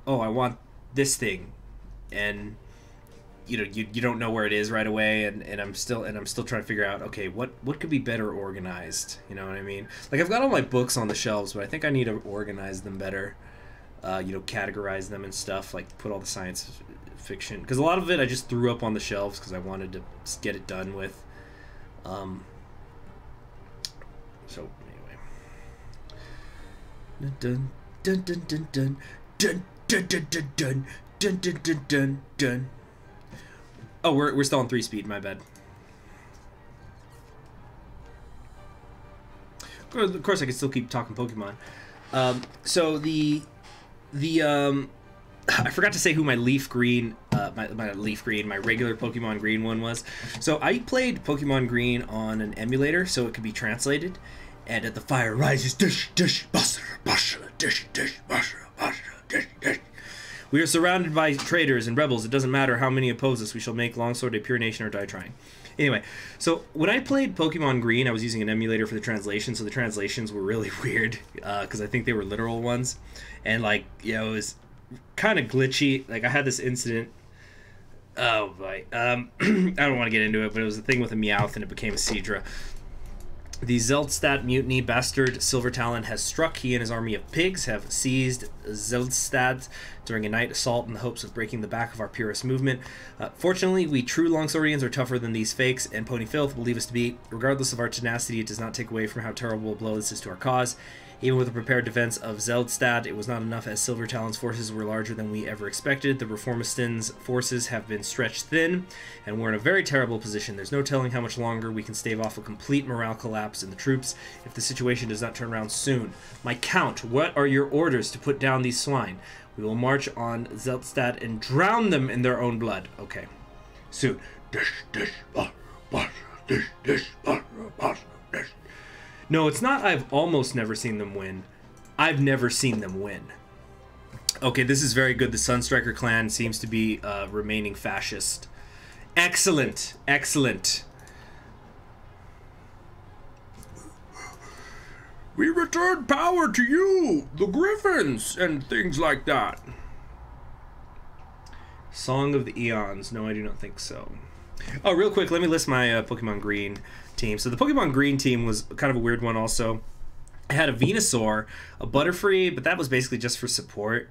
oh, I want this thing, and you know, you don't know where it is right away, and I'm still trying to figure out, okay, what could be better organized, you know what I mean? Like, I've got all my books on the shelves, but I think I need to organize them better, you know, categorize them and stuff, like put all the science fiction, because a lot of it I just threw up on the shelves because I wanted to get it done with. So anyway, dun dun dun dun dun dun dun dun dun dun dun dun dun dun dun. Oh, we're still on 3-speed. My bad. Of course, I can still keep talking Pokemon. So I forgot to say who my leaf green, my regular Pokemon Green one was. So I played Pokemon Green on an emulator, so it could be translated. And at the fire rises, dish, dish, basra, basra, dish, dish, basra, basra, dish, dish. We are surrounded by traitors and rebels. It doesn't matter how many oppose us. We shall make Longsword a pure nation or die trying. Anyway, so when I played Pokemon Green, I was using an emulator for the translation, so the translations were really weird because I think they were literal ones, and like, you know, it was kind of glitchy. Like I had this incident. Oh boy, I don't want to get into it, but it was a thing with a Meowth, and it became a Seadra. The Zeldstadt mutiny bastard Silver Talon has struck. He and his army of pigs have seized Zeldstadt during a night assault in the hopes of breaking the back of our purist movement. Fortunately, we true Longswordians are tougher than these fakes, and Pony Filth will leave us to be. Regardless of our tenacity, it does not take away from how terrible a blow this is to our cause. Even with a prepared defense of Zeldstadt, it was not enough, as Silver Talon's forces were larger than we ever expected. The Reformistan's forces have been stretched thin, and we're in a very terrible position. There's no telling how much longer we can stave off a complete morale collapse in the troops if the situation does not turn around soon. My Count, what are your orders to put down these swine? We will march on Zeldstadt and drown them in their own blood. Okay. Soon. No, it's not I've almost never seen them win. I've never seen them win. Okay, this is very good. The Sunstriker clan seems to be remaining fascist. Excellent. Excellent. We return power to you, the Griffins, and things like that. Song of the Eons. No, I do not think so. Oh, real quick, let me list my Pokemon Green team. So the Pokemon Green team was kind of a weird one also. I had a Venusaur, a Butterfree, but that was basically just for support.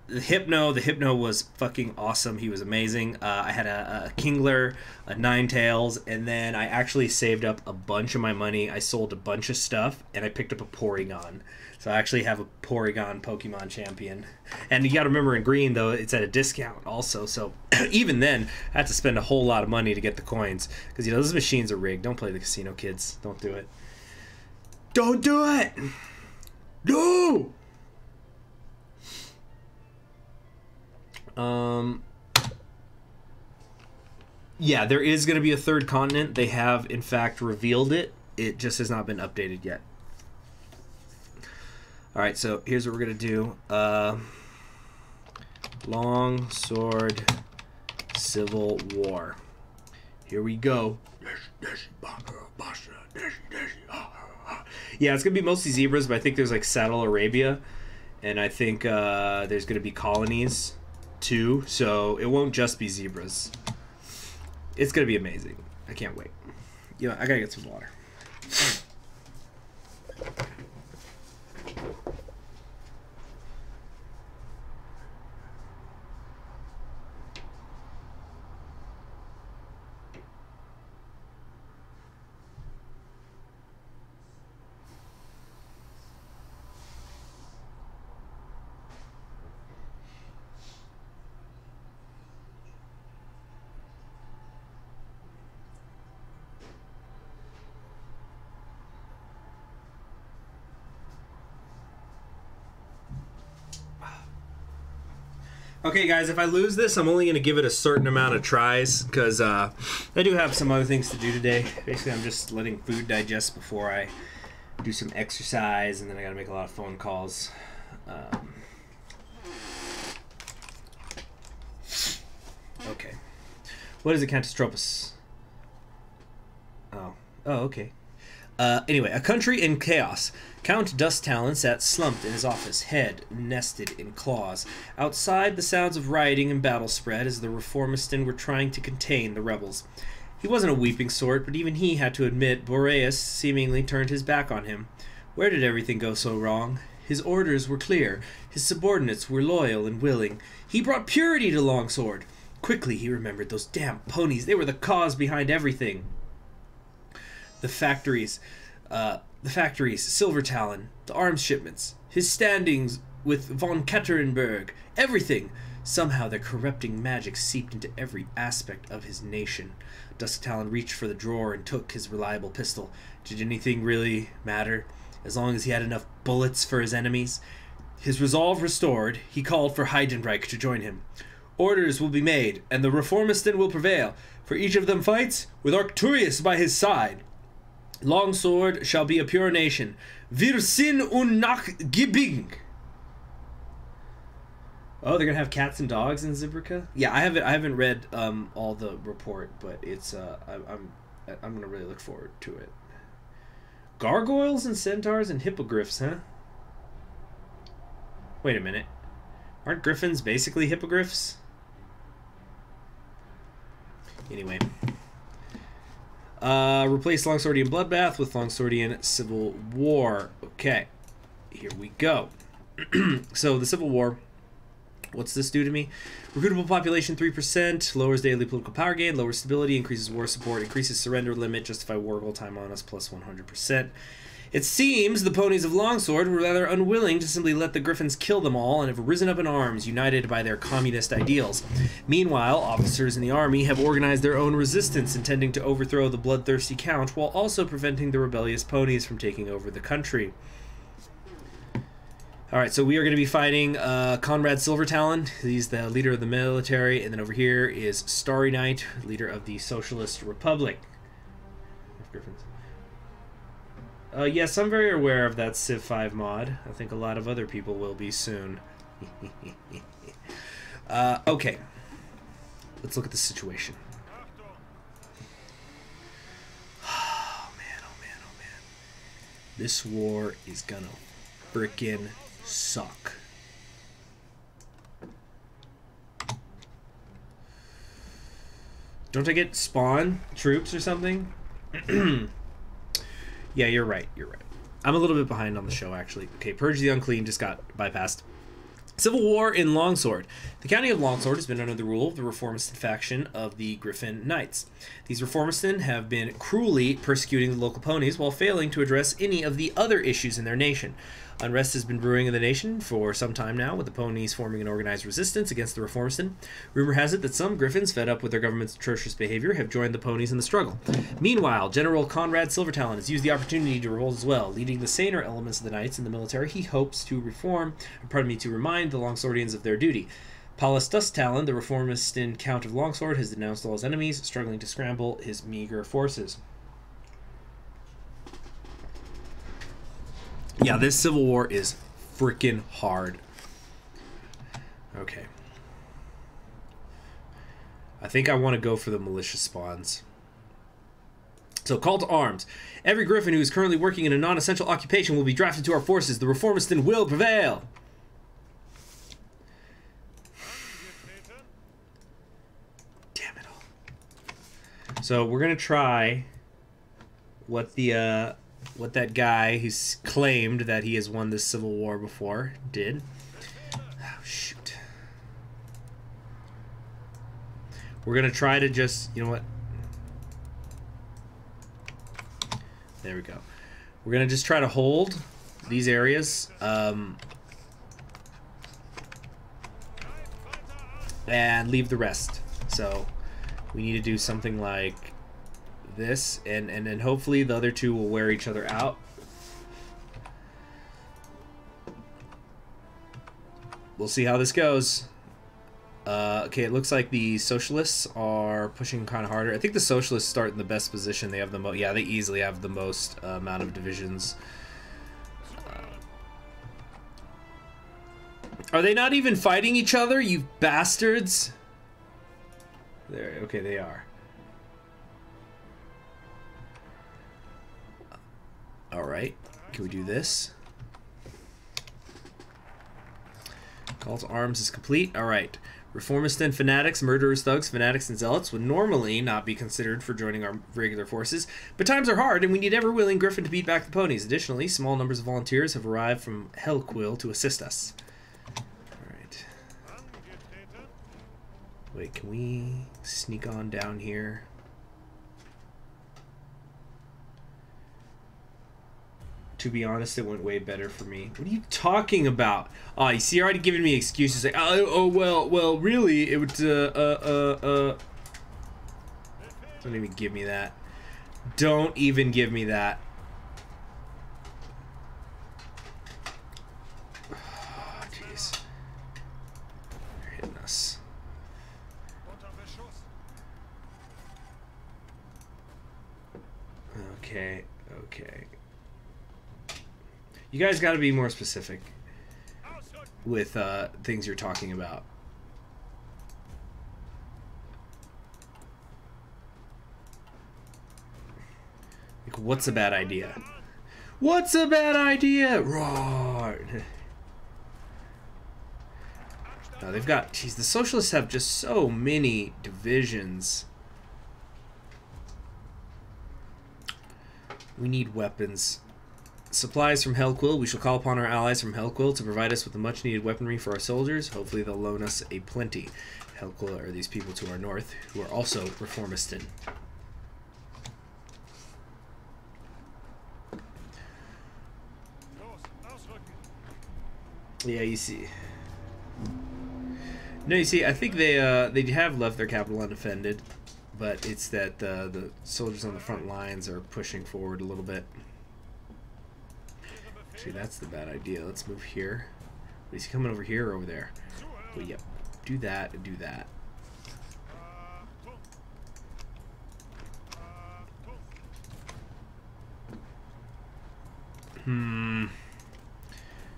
The Hypno was fucking awesome. He was amazing. I had a Kingler, a Ninetales, and then I actually saved up a bunch of my money. I sold a bunch of stuff, and I picked up a Porygon. So I actually have a Porygon Pokemon champion. And you gotta remember, in Green, though, it's at a discount also. So even then, I had to spend a whole lot of money to get the coins. Because, you know, those machines are rigged. Don't play the casino, kids. Don't do it. Don't do it! No! Yeah, there is going to be a third continent. They have, in fact, revealed it. It just has not been updated yet. Alright, so here's what we're going to do. Longsword Civil War. Here we go. Yeah, it's going to be mostly zebras, but I think there's like Saddle Arabia. And I think there's going to be colonies too, so it won't just be zebras. It's gonna be amazing. I can't wait. You know, I gotta get some water. Okay, guys, if I lose this, I'm only going to give it a certain amount of tries, because I do have some other things to do today. Basically, I'm just letting food digest before I do some exercise, and then I got to make a lot of phone calls. Okay. What is it, Cantastropus? Oh, okay. Anyway, a country in chaos. Count Dust Talon sat slumped in his office, head nested in claws. Outside, the sounds of rioting and battle spread as the Reformistan were trying to contain the rebels. He wasn't a weeping sort, but even he had to admit Boreas seemingly turned his back on him. Where did everything go so wrong? His orders were clear. His subordinates were loyal and willing. He brought purity to Longsword. Quickly, he remembered those damn ponies. They were the cause behind everything. The factories, Silver Talon, the arms shipments, his standings with von Katerinburg, everything. Somehow their corrupting magic seeped into every aspect of his nation. Dusk Talon reached for the drawer and took his reliable pistol. Did anything really matter? As long as he had enough bullets for his enemies? His resolve restored, he called for Heidenreich to join him. Orders will be made, and the Reformistan will prevail, for each of them fights with Arcturus by his side. Longsword shall be a pure nation. Wir sind unnachgiebig. Oh, they're gonna have cats and dogs in Zibrica. Yeah, I haven't read all the report, but it's I'm gonna really look forward to it. Gargoyles and centaurs and hippogriffs, huh? Wait a minute. Aren't griffins basically hippogriffs? Anyway. Replace Longswordian Bloodbath with Longswordian Civil War. Okay. Here we go. So, the Civil War. What's this do to me? Recruitable population 3%, lowers daily political power gain, lowers stability, increases war support, increases surrender limit, justify war goal time on us plus 100%. It seems the ponies of Longsword were rather unwilling to simply let the griffins kill them all and have risen up in arms, united by their communist ideals. Meanwhile, officers in the army have organized their own resistance, intending to overthrow the bloodthirsty count while also preventing the rebellious ponies from taking over the country. Alright, so we are going to be fighting Conrad Silvertalon. He's the leader of the military. And then over here is Starry Knight, leader of the Socialist Republic. Yes, I'm very aware of that Civ 5 mod. I think a lot of other people will be soon. Okay. Let's look at the situation. Oh, man, oh, man, oh, man. This war is gonna frickin' suck. Don't I get spawn troops or something? Yeah, you're right. You're right. I'm a little bit behind on the show, actually. Okay, Purge the Unclean just got bypassed. Civil War in Longsword. The county of Longsword has been under the rule of the Reformistan faction of the Griffin Knights. These Reformistan have been cruelly persecuting the local ponies while failing to address any of the other issues in their nation. Unrest has been brewing in the nation for some time now, with the ponies forming an organized resistance against the Reformistan. Rumor has it that some Griffins, fed up with their government's atrocious behavior, have joined the ponies in the struggle. Meanwhile, General Conrad Silvertalon has used the opportunity to revolt as well. Leading the saner elements of the Knights in the military, he hopes to remind the Longswordians of their duty. Paulus Talon, the Reformistan Count of Longsword, has denounced all his enemies, struggling to scramble his meager forces. Yeah, this Civil War is freaking hard. Okay. I think I want to go for the militia spawns. So, call to arms. Every Griffin who is currently working in a non-essential occupation will be drafted to our forces. The Reformistan will prevail. Damn it all. So, we're going to try what the, what that guy who's claimed that he has won this Civil War before did. Oh, shoot. We're going to try to just, you know what? There we go. We're going to just try to hold these areas. And leave the rest. So we need to do something like this, and then hopefully the other two will wear each other out. We'll see how this goes. Okay, it looks like the socialists are pushing kind of harder. I think the socialists start in the best position. They have the most. Yeah, they easily have the most amount of divisions. Are they not even fighting each other, you bastards? There. Okay, they are. All right. Can we do this? Call to arms is complete. All right. Reformistan fanatics, murderers, thugs, fanatics, and zealots would normally not be considered for joining our regular forces, but times are hard, and we need ever-willing Griffin to beat back the ponies. Additionally, small numbers of volunteers have arrived from Hellquill to assist us. All right. Wait, can we sneak on down here? To be honest, it went way better for me. What are you talking about? Oh, you see, you're already giving me excuses. Like, well, really, it would, Don't even give me that. Don't even give me that. Oh, jeez. They're hitting us. Okay, okay. You guys got to be more specific. with things you're talking about. Like, what's a bad idea? What's a bad idea? Roar. No, they've got... Geez, the socialists have just so many divisions. We need weapons. Supplies from Hellquill. We shall call upon our allies from Hellquill to provide us with the much-needed weaponry for our soldiers. Hopefully they'll loan us a plenty. Hellquill are these people to our north who are also reformistan. Yeah, you see. No, you see, I think they have left their capital undefended, but it's that the soldiers on the front lines are pushing forward a little bit. Actually, that's the bad idea. Let's move here. Is he coming over here or over there? Well, yep. Do that and do that.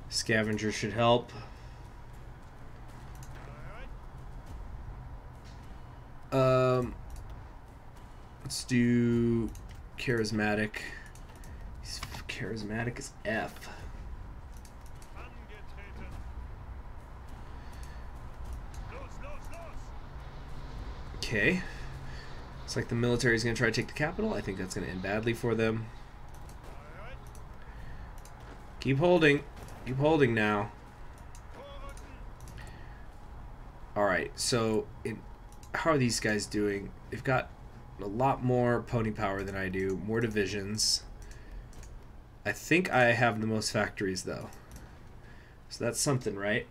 Scavenger should help. Let's do charismatic. He's charismatic as F. Okay. Looks like the military is going to try to take the capital. I think that's going to end badly for them. Keep holding. Keep holding now. Alright, so how are these guys doing? They've got a lot more pony power than I do. More divisions. I think I have the most factories, though. So that's something, right?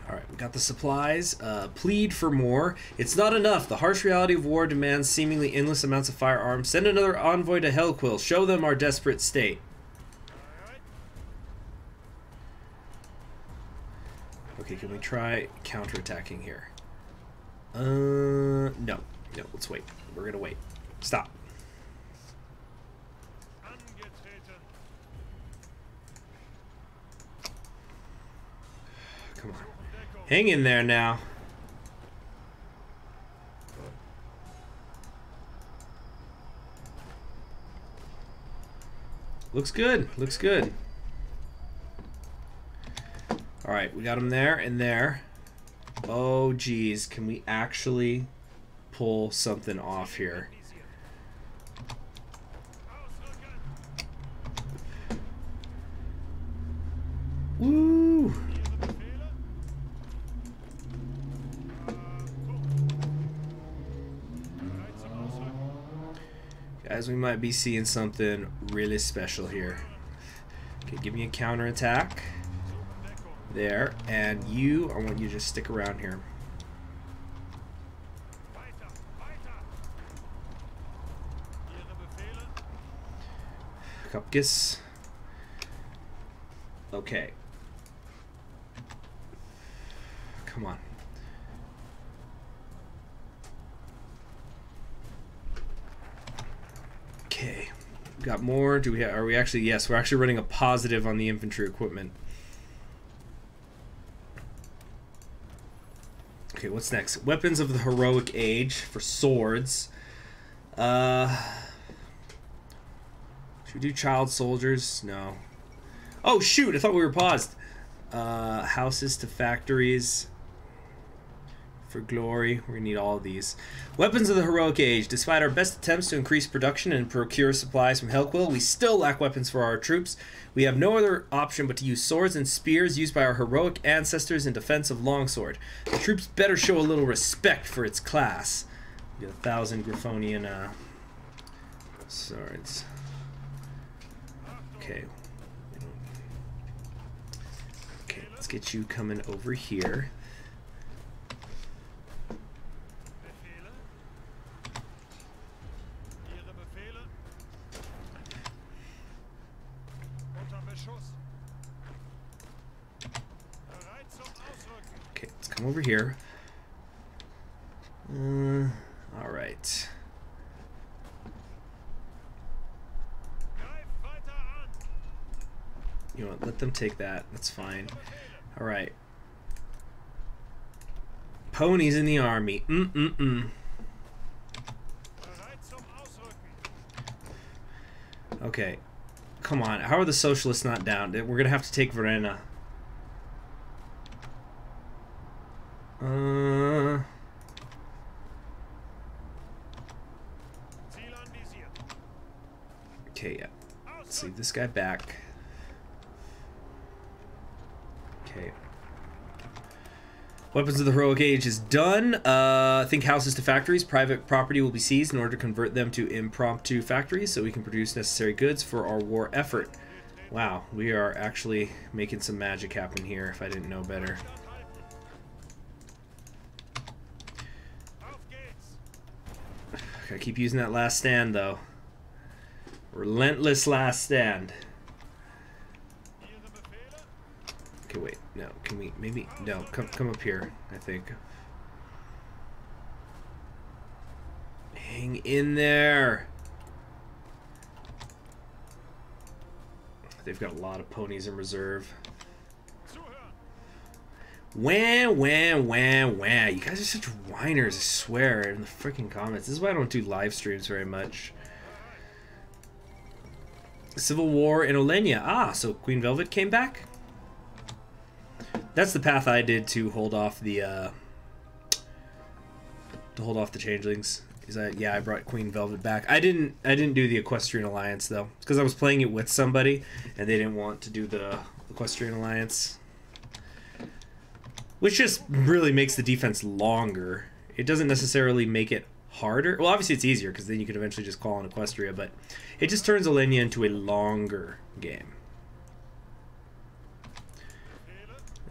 Alright, we got the supplies. Plead for more. It's not enough. The harsh reality of war demands seemingly endless amounts of firearms. Send another envoy to Hellquill. Show them our desperate state. Okay, can we try counterattacking here? No. No, let's wait. We're gonna wait. Stop. Come on. Hang in there now. Looks good. Looks good. Alright, we got him there and there. Oh, geez. Can we actually pull something off here? Woo! Guys, we might be seeing something really special here. Okay, give me a counterattack. There, and you, I want you to just stick around here. Cupkis. Okay. Come on. Okay. Got more. Do we have, are we actually, yes, we're actually running a positive on the infantry equipment. Okay, what's next? Weapons of the heroic age for swords. Should we do child soldiers? No. Oh shoot, I thought we were paused. Houses to factories. For glory. We're gonna need all of these. Weapons of the heroic age. Despite our best attempts to increase production and procure supplies from Hellquill, we still lack weapons for our troops. We have no other option but to use swords and spears used by our heroic ancestors in defense of Longsword. The troops better show a little respect for its class. We got 1,000 Griffonian swords. Okay. Okay, let's get you coming over here. Okay, let's come over here. All right. You know what? Let them take that. That's fine. All right. Ponies in the army. Okay. Come on. How are the socialists not down? We're gonna have to take Verena. Okay, yeah. Let's leave this guy back. Okay. Weapons of the Heroic Age is done. Think houses to factories. Private property will be seized in order to convert them to impromptu factories so we can produce necessary goods for our war effort. Wow, we are actually making some magic happen here if I didn't know better. I keep using that last stand though. Relentless last stand. Okay, wait. No, can we maybe no, come up here, I think. Hang in there. They've got a lot of ponies in reserve. Wah, wah, wah, wah. You guys are such whiners, I swear, in the freaking comments. This is why I don't do live streams very much. Civil War in Olenia. Ah, so Queen Velvet came back? That's the path I did to hold off the changelings. I brought Queen Velvet back. I didn't do the Equestrian Alliance though, because I was playing it with somebody and they didn't want to do the Equestrian Alliance, which just really makes the defense longer. It doesn't necessarily make it harder. Well, obviously it's easier because then you can eventually just call on Equestria, but it just turns Olenia into a longer game.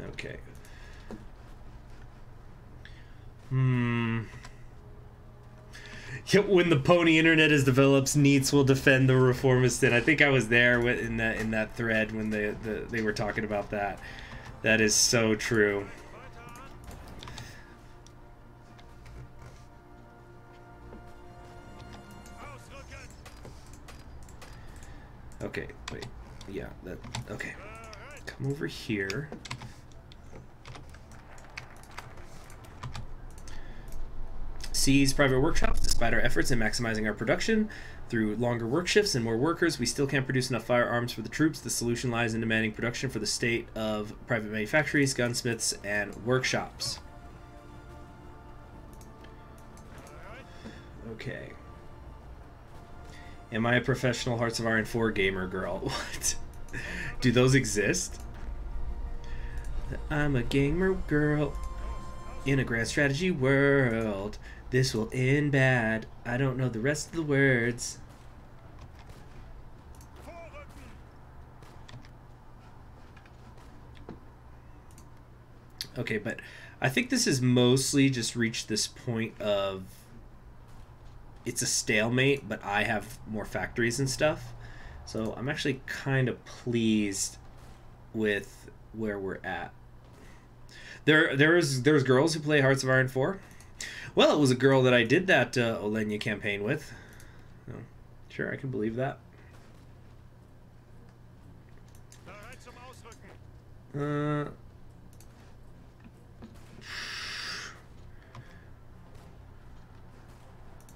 Okay. Yep, when the pony internet is developed, Neats will defend the reformistan. I think I was there in that thread when they were talking about that. That is so true. Okay, wait. Yeah, that okay. Come over here. Seize private workshops. Despite our efforts in maximizing our production through longer work shifts and more workers, we still can't produce enough firearms for the troops. The solution lies in demanding production for the state of private manufactories, gunsmiths, and workshops. Okay. Am I a professional Hearts of Iron 4 gamer girl? What? Do those exist? I'm a gamer girl in a grand strategy world. This will end bad. I don't know the rest of the words. Okay, but I think this has mostly just reached this point of it's a stalemate, but I have more factories and stuff. So I'm actually kind of pleased with where we're at. There's girls who play Hearts of Iron 4. Well, it was a girl that I did that Olenia campaign with. Oh, sure, I can believe that.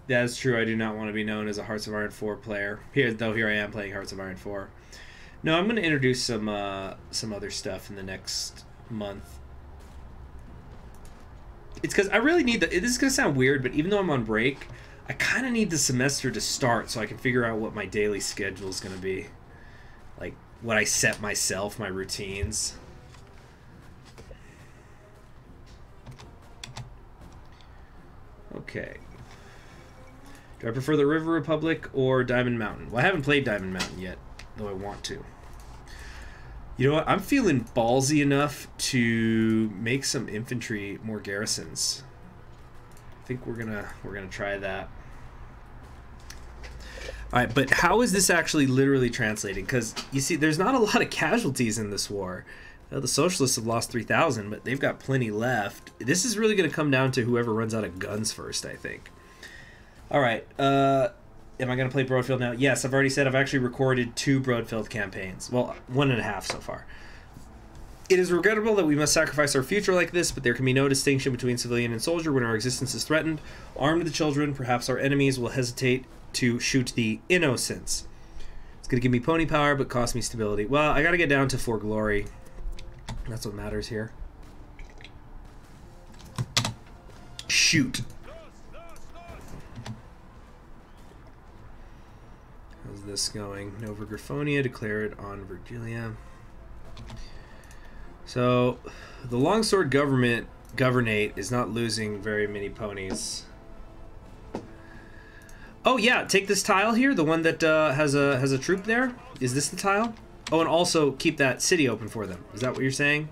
That is true. I do not want to be known as a Hearts of Iron 4 player. Here I am playing Hearts of Iron 4. No, I'm going to introduce some other stuff in the next month. It's because I really need this is going to sound weird, but even though I'm on break, I kind of need the semester to start so I can figure out what my daily schedule is going to be. Like, what I set myself, my routines. Okay. Do I prefer the River Republic or Diamond Mountain? Well, I haven't played Diamond Mountain yet, though I want to. You know what? I'm feeling ballsy enough to make some infantry more garrisons. I think we're gonna try that. All right, but how is this actually literally translating? Because you see, there's not a lot of casualties in this war. The socialists have lost 3,000, but they've got plenty left. This is really going to come down to whoever runs out of guns first, I think. All right, Am I going to play Broadfield now? Yes, I've already said I've actually recorded 2 Broadfield campaigns. Well, 1.5 so far. It is regrettable that we must sacrifice our future like this, but there can be no distinction between civilian and soldier when our existence is threatened. Armed the children, perhaps our enemies will hesitate to shoot the innocents. It's going to give me pony power, but cost me stability. Well, I got to get down to 4 glory. That's what matters here. Shoot. How's this going? Nova Griffonia, declare it on Virgilia. So, the Longsword Governate is not losing very many ponies. Oh yeah, take this tile here, the one that has a troop there. Is this the tile? Oh, and also keep that city open for them. Is that what you're saying?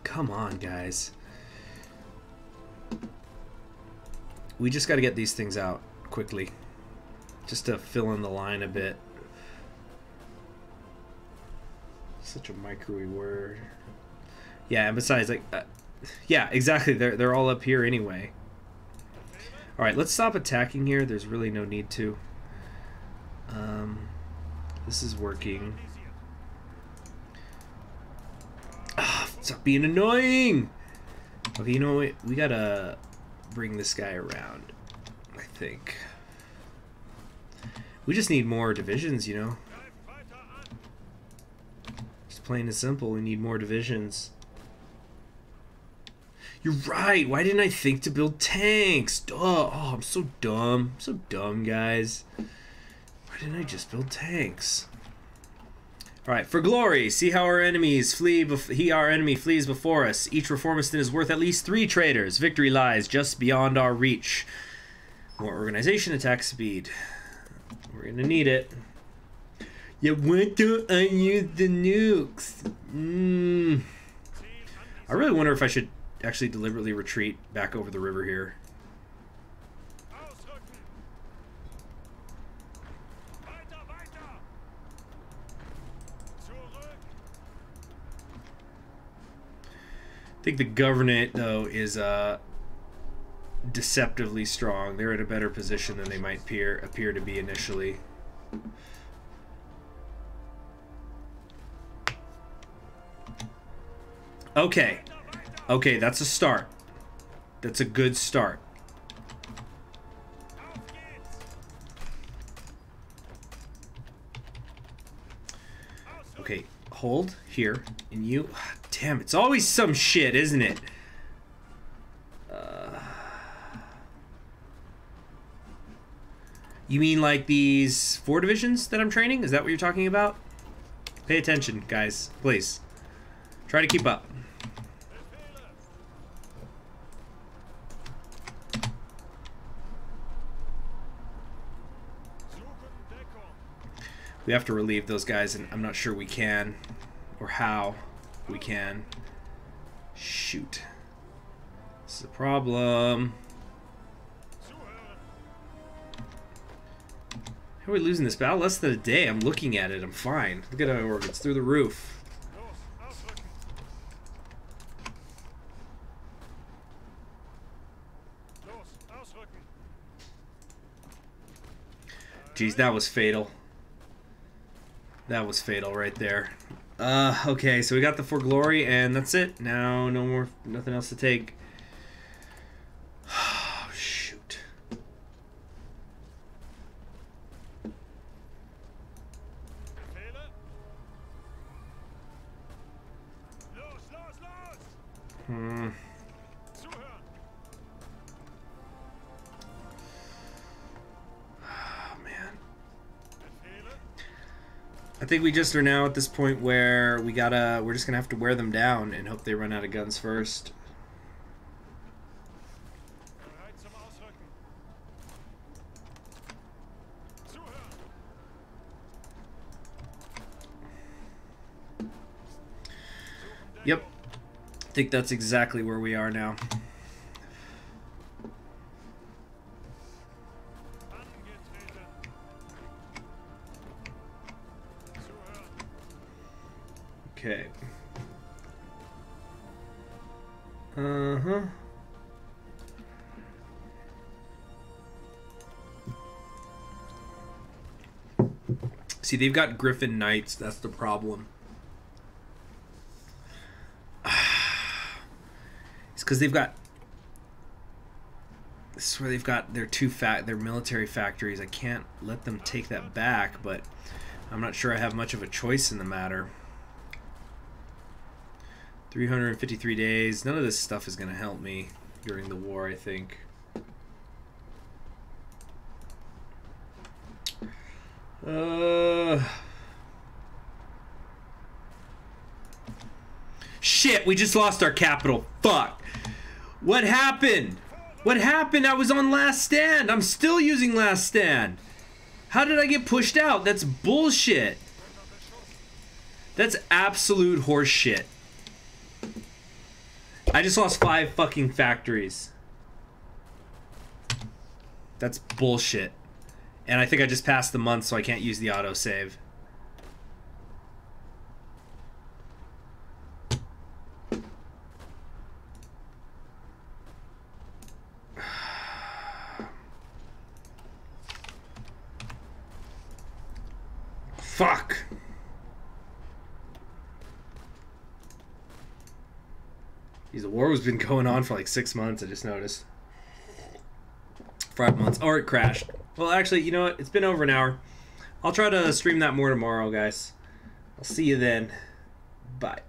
Come on, guys. We just got to get these things out quickly, just to fill in the line a bit. Such a microwave word. Yeah, and besides, like, yeah, exactly. They're all up here anyway. All right, let's stop attacking here. There's really no need to. This is working. Ah, stop being annoying. Okay, you know what? We gotta bring this guy around, I think. We just need more divisions, you know. Just plain and simple, we need more divisions. You're right. Why didn't I think to build tanks? Duh. Oh, I'm so dumb. I'm so dumb, guys. Why didn't I just build tanks? All right, for glory, see how our enemies flee. Our enemy flees before us. Each reformistan is worth at least 3 traders. Victory lies just beyond our reach. More organization, attack speed. We're gonna need it. Yeah, why don't I use the nukes? I really wonder if I should actually deliberately retreat back over the river here. I think the Government, though, is deceptively strong. They're in a better position than they might appear to be initially. Okay. Okay, that's a start. That's a good start. Okay, hold here, and you... Damn, it's always some shit, isn't it? You mean like these 4 divisions that I'm training? Is that what you're talking about? Pay attention, guys, please. Try to keep up. We have to relieve those guys, and I'm not sure we can, or how we can. Shoot. This is a problem. How are we losing this battle? Less than a day. I'm looking at it. I'm fine. Look at how it works. It's through the roof. Jeez, that was fatal. That was fatal right there. Okay, so we got the For Glory, and that's it. Now, no more, nothing else to take. Oh, shoot. I think we just are now at this point where we're just gonna have to wear them down and hope they run out of guns first. Yep. I think that's exactly where we are now. Okay. See, they've got Griffin Knights. That's the problem. It's because they've got... This is where they've got their their military factories. I can't let them take that back, but I'm not sure I have much of a choice in the matter. 353 days. None of this stuff is going to help me during the war, I think. Shit, we just lost our capital. Fuck. What happened? What happened? I was on last stand. I'm still using last stand. How did I get pushed out? That's bullshit. That's absolute horse shit. I just lost 5 fucking factories. That's bullshit. And I think I just passed the month, so I can't use the autosave. Fuck. The war has been going on for like 6 months, I just noticed. 5 months. Or it crashed. Well, actually, you know what? It's been over an hour. I'll try to stream that more tomorrow, guys. I'll see you then. Bye.